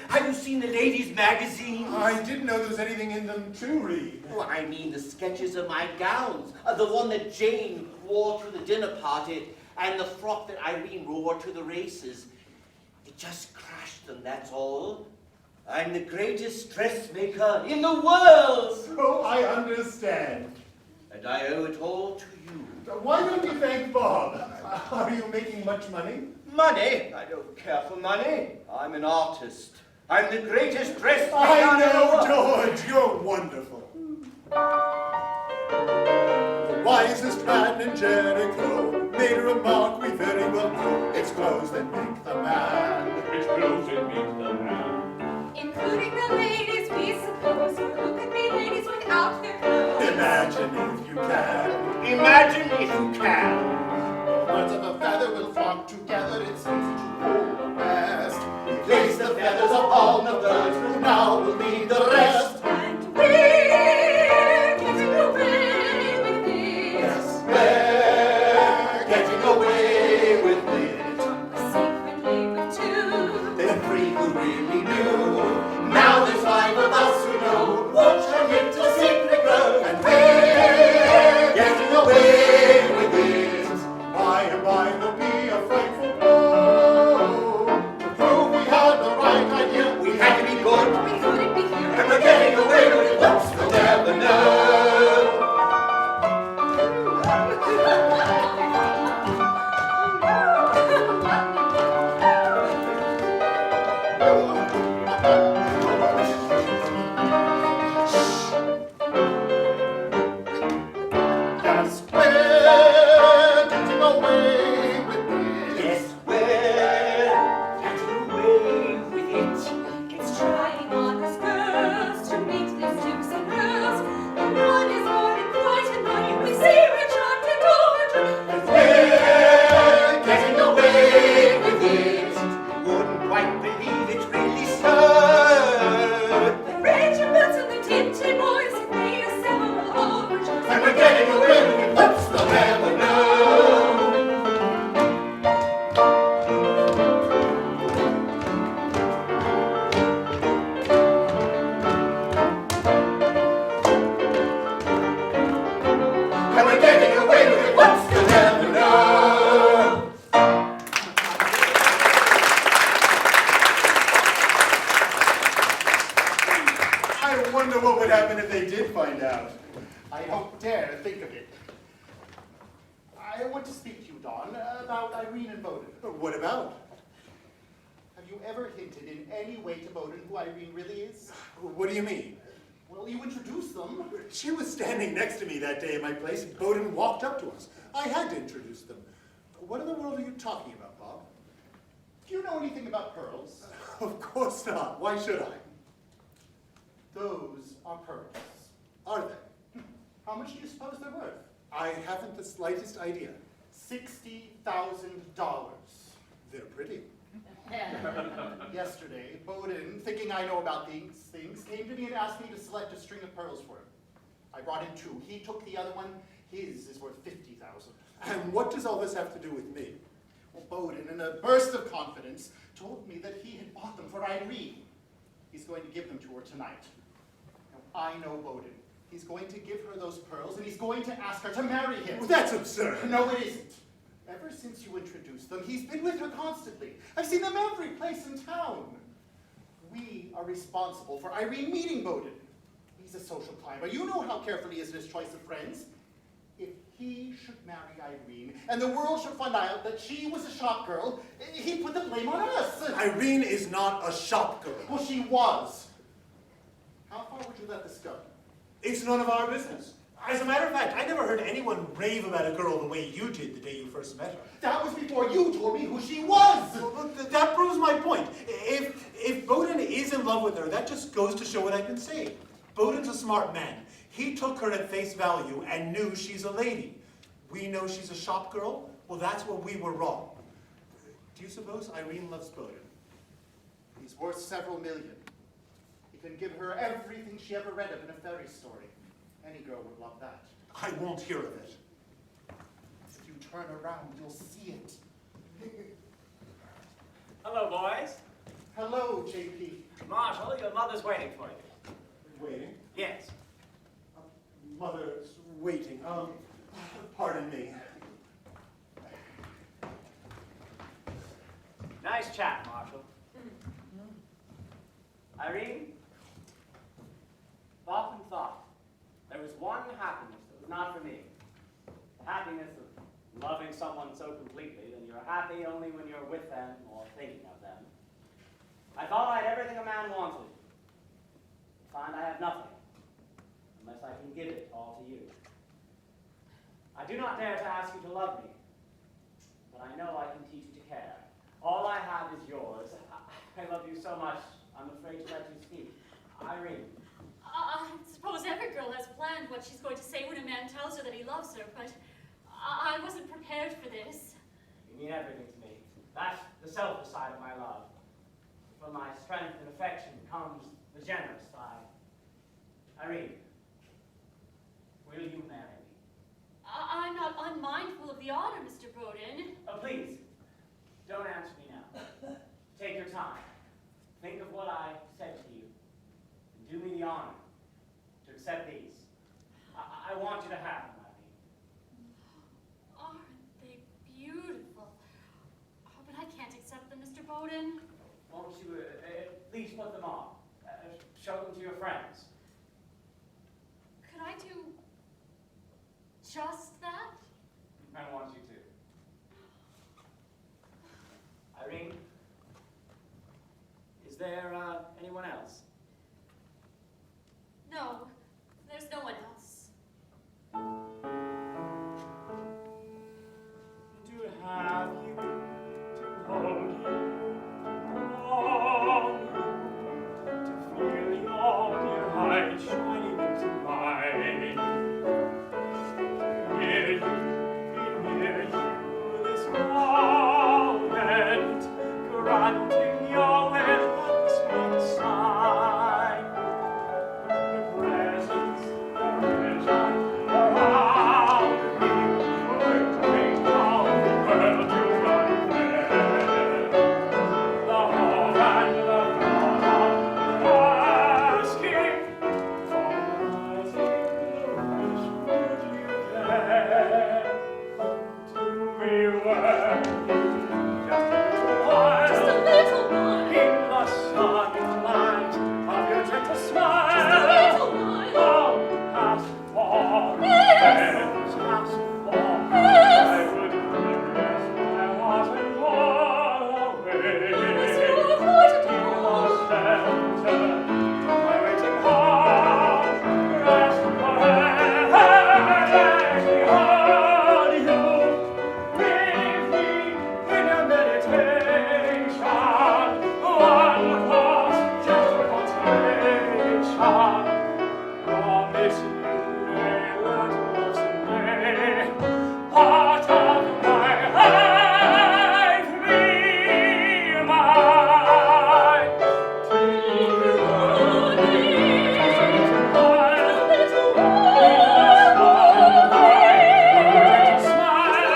Have you seen the ladies' magazines? I didn't know there was anything in them to read. Oh, I mean the sketches of my gowns. The one that Jane wore to the dinner party and the frock that Irene wore to the races. It just crushed them, that's all. I'm the greatest dressmaker in the world. Oh, I understand. And I owe it all to you. Why don't you thank Bob? Are you making much money? Money? I don't care for money. I'm an artist. I'm the greatest dressmaker I in the know, world. George. You're wonderful. The wisest man in Jericho made a remark we very well know. It's clothes that make the man. It's clothes that make the man. Including the lady feathers upon the birds, who now will lead the rest. And we're getting away with it. Yes, we're getting away with it. Secretly with two. They're three who really knew. Now there's five of us who know. Watch our little secret grow. And we're getting away with it. By and by there'll be a frightful blow. To prove we had the right idea, we had to be good. We couldn't be here. And we're getting away with it. Whoops, they'll never know. Yes, we're getting away with it. Yes, we're getting away with it. It's trying on us girls to meet these dukes and earls. And one is already quite annoying. We see Richard and George. And we're getting away with it. Wouldn't quite believe it really, sir. The Ranger Boots and the Tipsy Boys have made us several overtures. And we're getting away with it. Whoops, they'll never know. And we're getting away with it. Whoops, they'll never know. I wonder what would happen if they did find out. I don't dare think of it. I want to speak to you, Don, about Irene and Bowden. What about? Have you ever hinted in any way to Bowden who Irene really is? What do you mean? Well, you introduced them. She was standing next to me that day at my place, and Bowden walked up to us. I had to introduce them. What in the world are you talking about, Bob? Do you know anything about pearls? Of course not. Why should I? Those are pearls. Are they? How much do you suppose they're worth? I haven't the slightest idea. $60,000. They're pretty. Yesterday, Bowden, thinking I know about these things, came to me and asked me to select a string of pearls for him. I brought in two. He took the other one. His is worth $50,000. And what does all this have to do with me? Well, Bowden, in a burst of confidence, told me that he had bought them for Irene. He's going to give them to her tonight. Now, I know Bowden. He's going to give her those pearls, and he's going to ask her to marry him. Well, that's absurd. No, it isn't. Ever since you introduced them, he's been with her constantly. I've seen them every place in town. We are responsible for Irene meeting Bowden. He's a social climber. You know how careful he is in his choice of friends. If he should marry Irene, and the world should find out that she was a shop girl, he'd put the blame on us. Irene is not a shop girl. Well, she was. How far would you let this go? It's none of our business. As a matter of fact, I never heard anyone rave about a girl the way you did the day you first met her. That was before you told me who she was! Well, that proves my point. If Bowden is in love with her, that just goes to show what I've been saying. Bowden's a smart man. He took her at face value and knew she's a lady. We know she's a shop girl. Well, that's where we were wrong. Do you suppose Irene loves Bowden? He's worth several million. He can give her everything she ever read of in a fairy story. Any girl would love that. I won't hear of it. If you turn around, you'll see it. Hello, boys. Hello, JP. Marshall, your mother's waiting for you. Waiting? Yes. Mother's waiting. Pardon me. Nice chat, Marshall. Irene, I've often thought there was one happiness that was not for me. The happiness of loving someone so completely that you're happy only when you're with them or thinking of them. I thought I had everything a man wanted. I find I have nothing, unless I can give it all to you. I do not dare to ask you to love me, but I know I can teach you to care. All I have is yours. I love you so much, I'm afraid to let you speak. Irene. I suppose every girl has planned what she's going to say when a man tells her that he loves her, but I wasn't prepared for this. You mean everything to me. That's the selfish side of my love. For From my strength and affection comes the generous side. Irene, will you marry me? I'm not unmindful of the honor, Mr. Bowden. Oh, please, don't answer me now. Take your time. Think of what I said to you. And do me the honor to accept these. I want you to have them, Irene. Aren't they beautiful? Oh, but I can't accept them, Mr. Bowden. Won't you at least put them on? Show them to your friends. Could I do just that? I want you to. Irene, is there anyone else? No, there's no one else. To have you, to hold you, long you, to feel your dear eyes shining into mine. Near you, be near you this moment, granting your will and sweet sign. The presence, the vision around me, would bring all the world to run there. The home and the thought of asking, all I think would you dare to be where you just a little while in the sunlight of your gentle smile. Just a little while. Oh, past fall, Yes. friends, past fall. Yes. I would rest my heart and fall away. Yes, your heart and In all. the center of my waiting heart, rest my head, let me hold you. With me in your meditation, one thought, just one consolation. Promise you may learn to love someday. Part of my life, be mine. Take you on me, a little while, smile.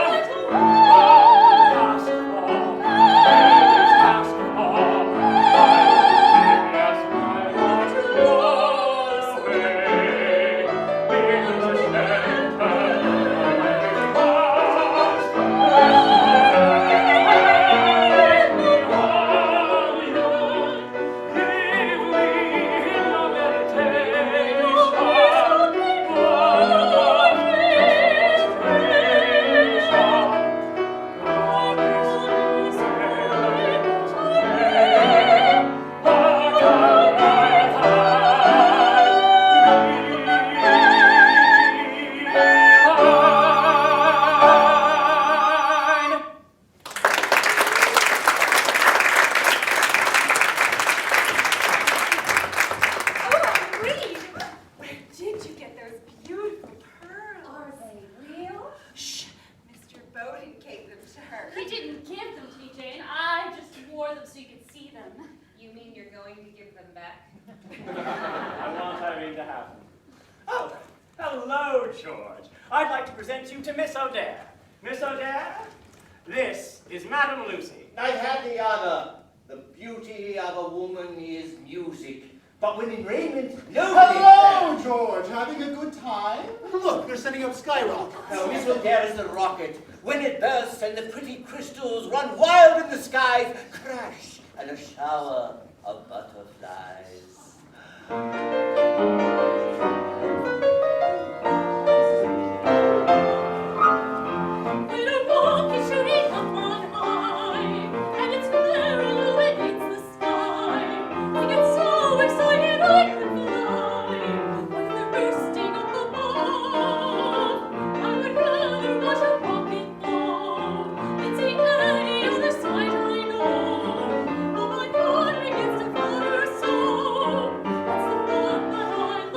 Oh, Irene! Where did you get those beautiful pearls? Are they real? Shh, Mr. Bowden gave them to her. He didn't give them to me, Jane. I just wore them so you could see them. You mean you're going to give them back? I want Irene to have them. Oh, hello, George. I'd like to present you to Miss O'Dare. Miss O'Dare, this is Madame Lucy. I had the honor. The beauty of a woman is music. But when in raiment, nobody. Hello, George. Having a good time? Look, they're sending up skyrockets. Now, Miss O'Dare is the rocket. When it bursts and the pretty crystals run wild in the skies, crash and a shower of butterflies. When a walk is shooting up on high, and its glare illuminates the sky, I get so excited I could fly. When the roosting up above, I would rather watch a rocket fall than see any other sight I know. Oh, my God begins to flutter so. It's the fun that I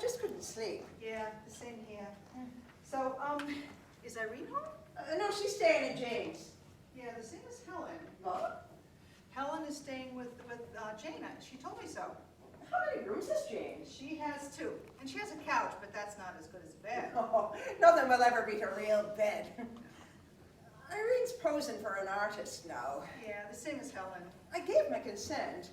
just couldn't sleep. Yeah, the same here. So, is Irene home? No, she's staying at Jane's. Yeah, the same as Helen. What? Helen is staying with Jane. She told me so. How many rooms has Jane? She has 2. And she has a couch, but that's not as good as a bed. Oh, nothing will ever beat a real bed. Irene's posing for an artist now. Yeah, the same as Helen. I gave my consent.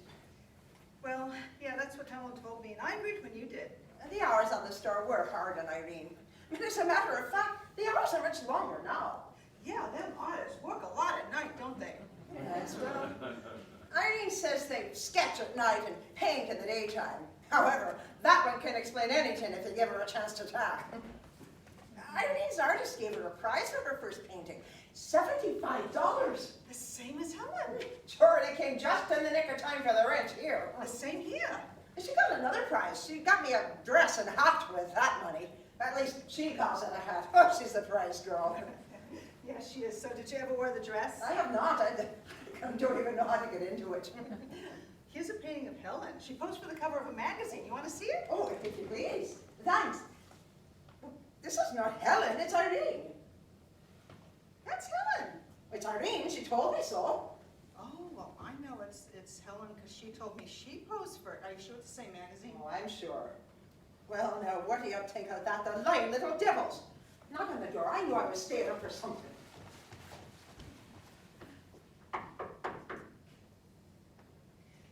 Well, yeah, that's what Helen told me, and I agreed when you did. The hours on the store were hard on Irene. I mean, as a matter of fact, the hours are much longer now. Yeah, them artists work a lot at night, don't they? Yes, well, Irene says they sketch at night and paint in the daytime. However, that one can explain anything if you give her a chance to talk. Irene's artist gave her a prize for her first painting. $75. The same as Helen. Sure, they came just in the nick of time for the rent here. The same here. She got another prize. She got me a dress and hat with that money. At least she calls it a hat. Oh, she's the prize girl. Yes, she is. So did you ever wear the dress? I have not. I don't even know how to get into it. Here's a painting of Helen. She posed for the cover of a magazine. You want to see it? Oh, if you please. Thanks. This is not Helen, it's Irene. That's Helen. It's Irene, she told me so. Oh, well, I know it's Helen because she told me she posed for it. Are you sure it's the same magazine? Oh, I'm sure. Well, now, what do you think of that? The lying little devils. Knock on the door. I knew I was staying up for something.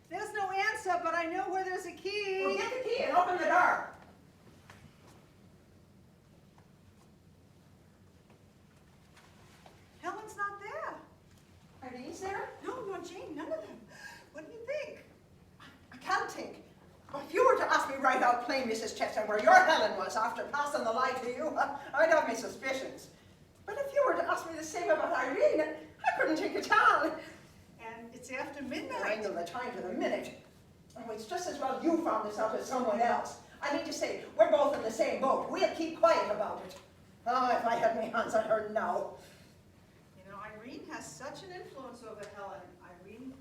There's no answer, but I know where there's a key. Well, get the key and open the door. Helen's not there. Irene's there? No, Jane, none of them. What do you think? I can't think. Well, if you were to ask me right out plain, Mrs. Chester, where your Helen was after passing the lie to you, I'd have my suspicions. But if you were to ask me the same about Irene, I couldn't think at all. And it's after midnight. I know the time to the minute. Oh, it's just as well you found this out as someone else. I mean to say, we're both in the same boat. We'll keep quiet about it. Oh, if I had my hands on her now. You know, Irene has such an influence over Helen. Irene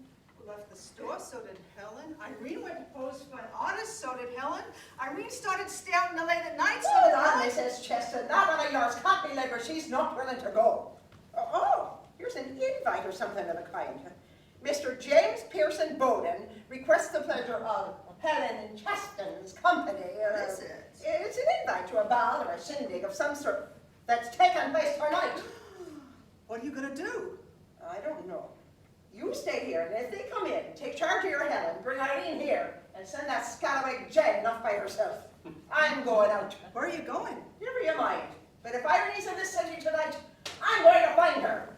left the store, so did Helen. Irene went to pose for an artist, so did Helen. Irene started staying out late at night, so Hold did on, Helen. Mrs. Chester. That one of yours can't be late where she's not willing to go. Oh, here's an invite or something of the kind. Mr. James Pearson Bowden requests the pleasure of Helen Cheston's company. What is it? It's an invite to a ball or a shindig of some sort that's taking place tonight. What are you going to do? I don't know. You stay here, and if they come in, take charge of your Helen, bring Irene here, and send that scallywag Jane off by herself. I'm going out. Where are you going? Never you mind. But if Irene's in this city tonight, I'm going to find her.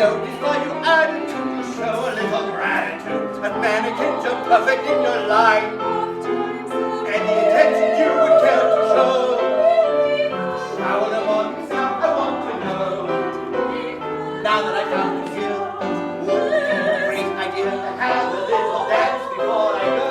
so before you attitude, show a little gratitude. That mannequins are perfect in your line. Any attention you would care to show, shower them on me now, I want to know. Now that I found you here, wouldn't it be a great idea to have a little dance before I go?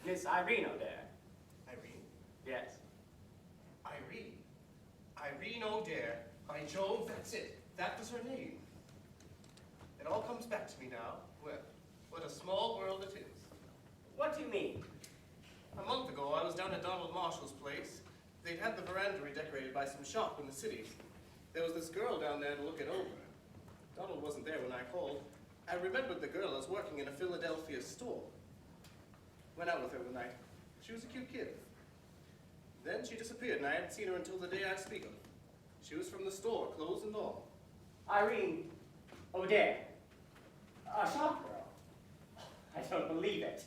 Miss Irene O'Dare. Irene? Yes. Irene? Irene O'Dare. By Jove, that's it. That was her name. It all comes back to me now. Well, what a small world it is. What do you mean? A month ago, I was down at Donald Marshall's place. They'd had the veranda redecorated by some shop in the city. There was this girl down there to look it over. Donald wasn't there when I called. I remembered the girl as working in a Philadelphia store. Went out with her one night. She was a cute kid. Then she disappeared, and I hadn't seen her until the day I speak of. She was from the store, clothes and all. Irene O'Dare. A shop girl. I don't believe it.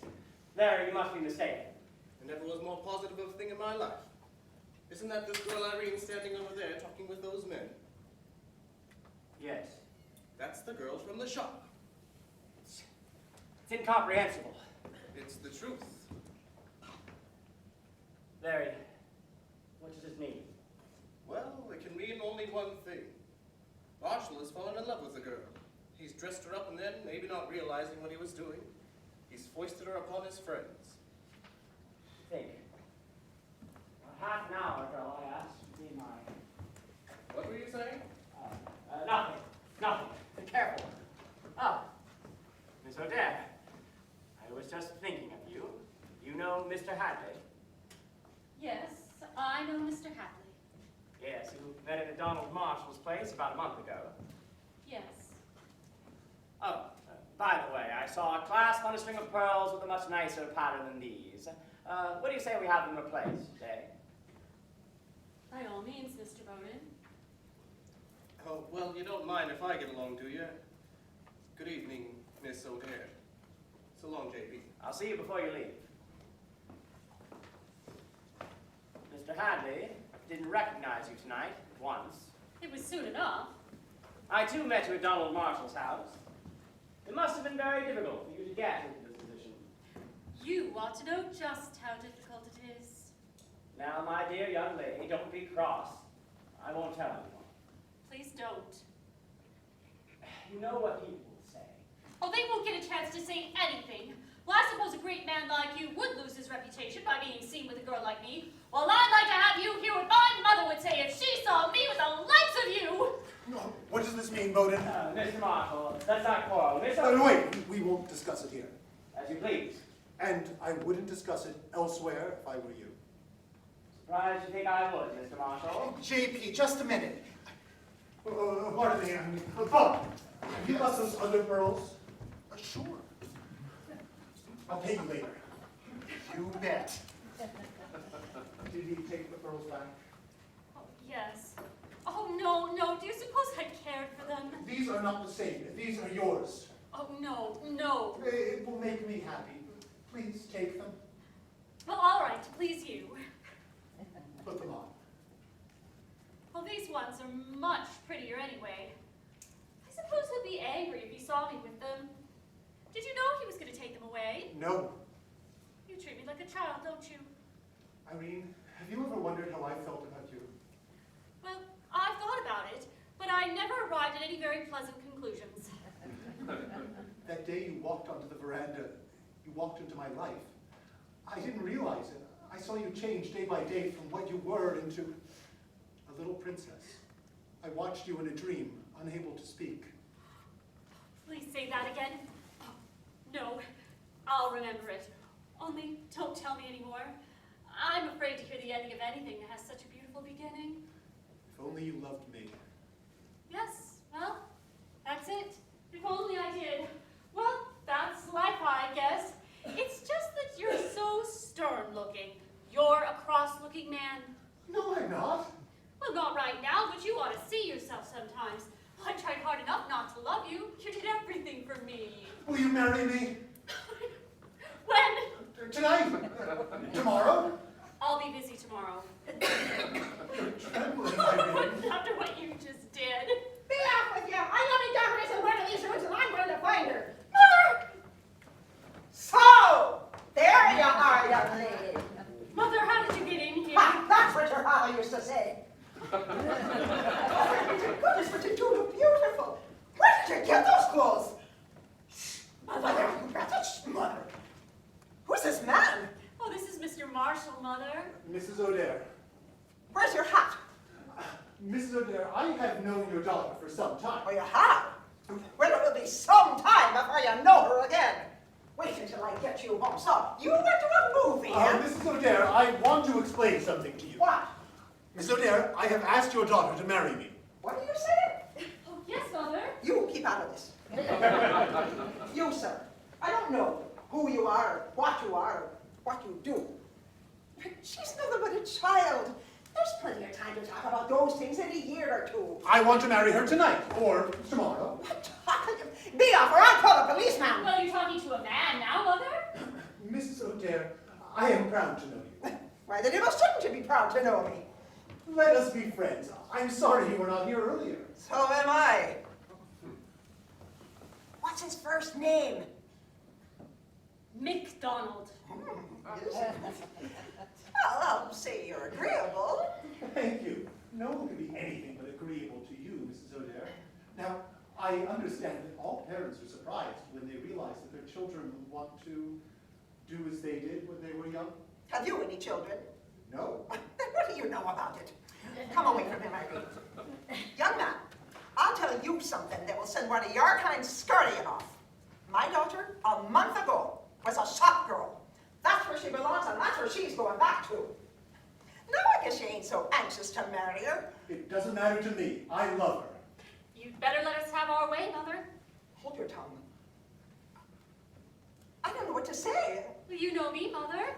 Larry, you must be mistaken. There never was more positive of a thing in my life. Isn't that this girl Irene standing over there talking with those men? Yes. That's the girl from the shop. It's incomprehensible. It's the truth. Larry, what does this mean? Well, it can mean only one thing. Marshall has fallen in love with the girl. He's dressed her up and then, maybe not realizing what he was doing, he's foisted her upon his friends. Think. About half an hour ago, I asked to be my... What were you saying? Nothing. Nothing. Be careful. Oh, Miss O'Dare. I was just thinking of you. You know Mr. Hadley? Yes, I know Mr. Hadley. Yes, you met him at Donald Marshall's place about a month ago. Yes. Oh, by the way, I saw a clasp on a string of pearls with a much nicer pattern than these. What do you say we have them replaced today? By all means, Mr. Bowden. Oh, well, you don't mind if I get along, do you? Good evening, Miss O'Dare. So long, J.B. I'll see you before you leave. Mr. Hadley didn't recognize you tonight, once. It was soon enough. I, too, met you at Donald Marshall's house. It must have been very difficult for you to get into this position. You ought to know just how difficult it is. Now, my dear young lady, don't be cross. I won't tell anyone. Please don't. You know what people will say. they won't get a chance to say anything. Well, I suppose a great man like you would lose his reputation by being seen with a girl like me. Well, I'd like to have you hear what my mother would say if she saw me with the likes of you. No, what does this mean, Bowden? Mr. Marshall, let's not quarrel. Wait, we won't discuss it here. As you please. And I wouldn't discuss it elsewhere if I were you. Surprised you think I would, Mr. Marshall? JP, just a minute. Pardon me, Bob, have you got those other pearls? Sure. I'll pay you later. You bet. Did he take the pearls back? Oh, yes. Oh, no, do you suppose I cared for them? These are not the same. These are yours. Oh, no. It will make me happy. Please take them. Well, all right, to please you. Put them on. Well, these ones are much prettier anyway. I suppose he'd be angry if he saw me with them. Did you know he was going to take them away? No. You treat me like a child, don't you? Irene, have you ever wondered how I felt about you? Well, I've thought about it, but I never arrived at any very pleasant conclusions. That day you walked onto the veranda, you walked into my life. I didn't realize it. I saw you change day by day from what you were into a little princess. I watched you in a dream, unable to speak. Please say that again. Oh, no, I'll remember it. Only don't tell me anymore. I'm afraid to hear the ending of anything that has such a beautiful beginning. If only you loved me. Yes, well, that's it. If only I did. Well, that's life, I guess. It's just that you're so stern-looking. You're a cross-looking man. No, I'm not. Well, not right now, but you ought to see yourself sometimes. I tried hard enough not to love you. You did everything for me. Will you marry me? When? Tonight? Tomorrow? I'll be busy tomorrow. You're trembling, Irene. After what you just did. Be off with you! I know me daughter is in one of these rooms and I'm going to find her. Mother! So, there you are, young lady. Mother, how did you get in here? Ha, that's what your father used to say. Oh, goodness, but you do look beautiful. Where did you get those clothes? Mother, you better, mother. Who's this man? Oh, this is Mr. Marshall, Mother. Mrs. O'Dare. Where's your hat? Mrs. O'Dare, I have known your daughter for some time. Oh, you have? Well, it will be some time before you know her again. Wait until I get you home. So, you went to a movie, huh? Mrs. O'Dare, I want to explain something to you. What? Miss O'Dare, I have asked your daughter to marry me. What are you saying? Oh, yes, Mother. You keep out of this. You, sir. I don't know who you are, or what you do. But she's nothing but a child. There's plenty of time to talk about those things in a year or two. I want to marry her tonight, or tomorrow. Be off, or I'll call a policeman. Well, you're talking to a man now, Mother? Mrs. O'Dare, I am proud to know you. Why, then you must shouldn't you be proud to know me. Let us be friends. I'm sorry you were not here earlier. So am I. What's his first name? McDonald. Well, I'll say you're agreeable. Thank you. No one can be anything but agreeable to you, Mrs. O'Dare. Now, I understand that all parents are surprised when they realize that their children want to do as they did when they were young. Have you any children? No. Then what do you know about it? Come away from him, Irene. Young man, I'll tell you something that will send one of your kind scurrying off. My daughter, a month ago, was a shop girl. That's where she belongs, and that's where she's going back to. Now I guess you ain't so anxious to marry her. It doesn't matter to me. I love her. You'd better let us have our way, Mother. Hold your tongue. I don't know what to say. Well, you know me, Mother.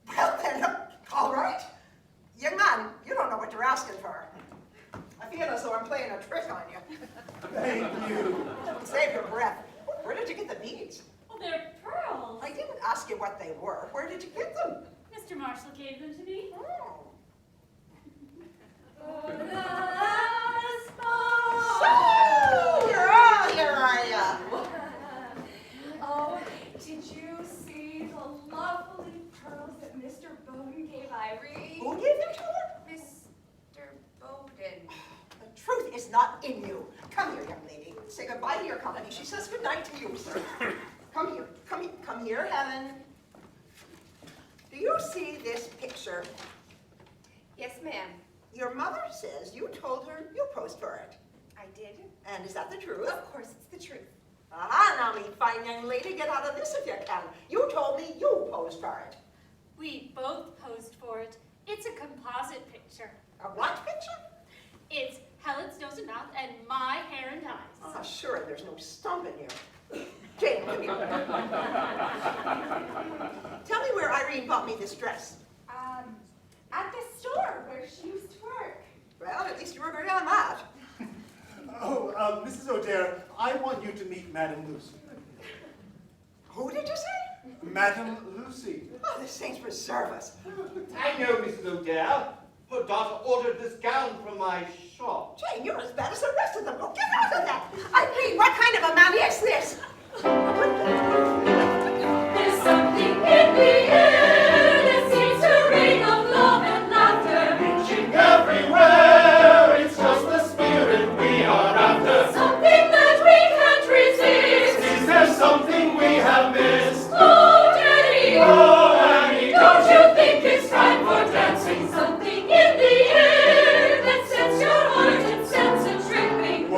Well then, all right. Young man, you don't know what you're asking for. I feel as though I'm playing a trick on you. Thank you. Save your breath. Where did you get the beads? Well, they're pearls. I didn't ask you what they were. Where did you get them? Mr. Marshall gave them to me. Oh. So, you're all here, are ya? Oh, did you see the lovely pearls that Mr. Bowden gave Irene? Who gave them to her? Mr. Bowden. The truth is not in you. you. Come here, young lady. Say goodbye to your company. She says goodnight to you, sir. Come here. Come here, Helen. Do you see this picture? Yes, ma'am. Your mother says you told her you posed for it. I did. And is that the truth? Of course, it's the truth. Ah, now, me fine young lady, get out of this if you can. You told me you posed for it. We both posed for it. It's a composite picture. A what picture? It's Helen's nose and mouth and my hair and eyes. Ah, sure, there's no stump in here. Jane, come here. Tell me where Irene bought me this dress. At the store where she used to work. Well, at least you were very on that. Oh, Mrs. O'Dare, I want you to meet Madame Lucy. Who did you say? Madame Lucy. Oh, the saints preserve us. I know, Mrs. O'Dare. Her daughter ordered this gown from my shop. Jane, you're as bad as the rest of them. Oh, get out of that. Irene, what kind of a man is this? There's something in the air that seems to ring of love and laughter. Reaching everywhere, it's just the spirit we are after. Something that we can't resist. Is there something we have missed? Oh, Daddy, Oh, Annie, don't you think it's time for dancing? Something in the air that sets your heart and sense a tripping.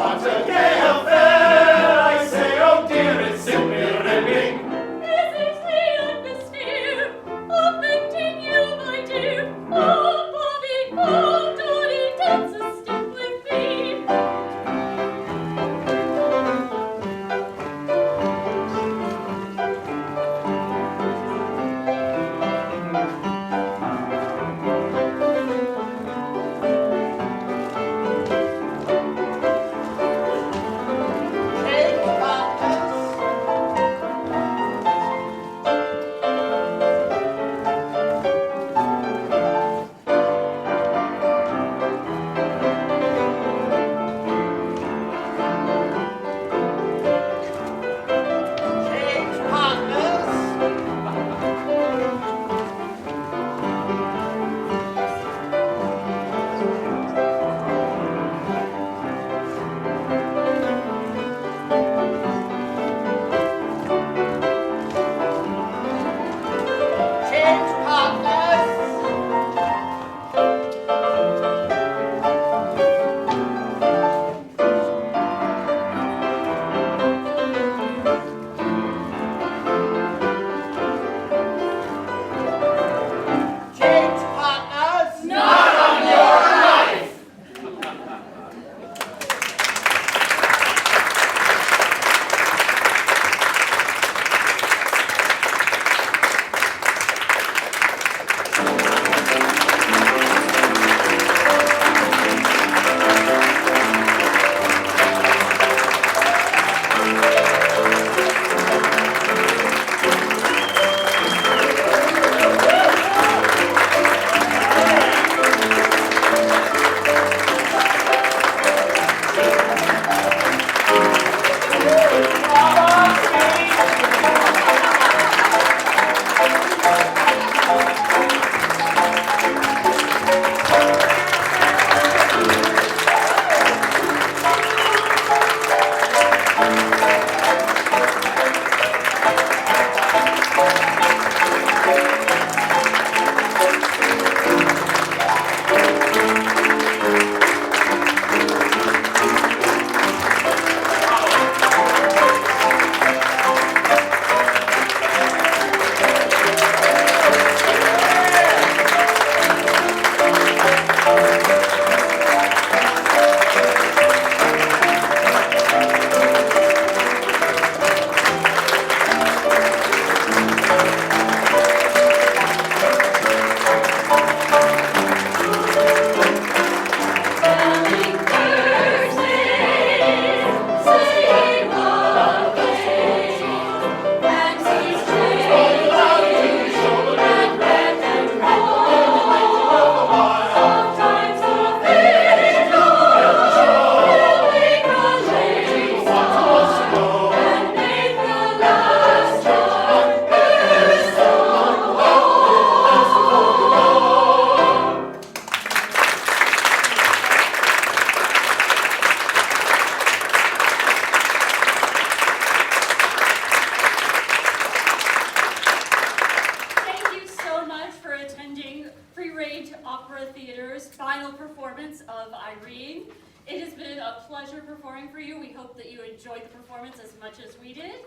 you. We hope that you enjoyed the performance as much as we did.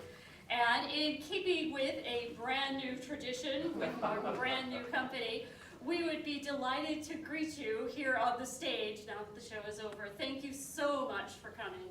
And in keeping with a brand new tradition with our brand new company, we would be delighted to greet you here on the stage now that the show is over. Thank you so much for coming.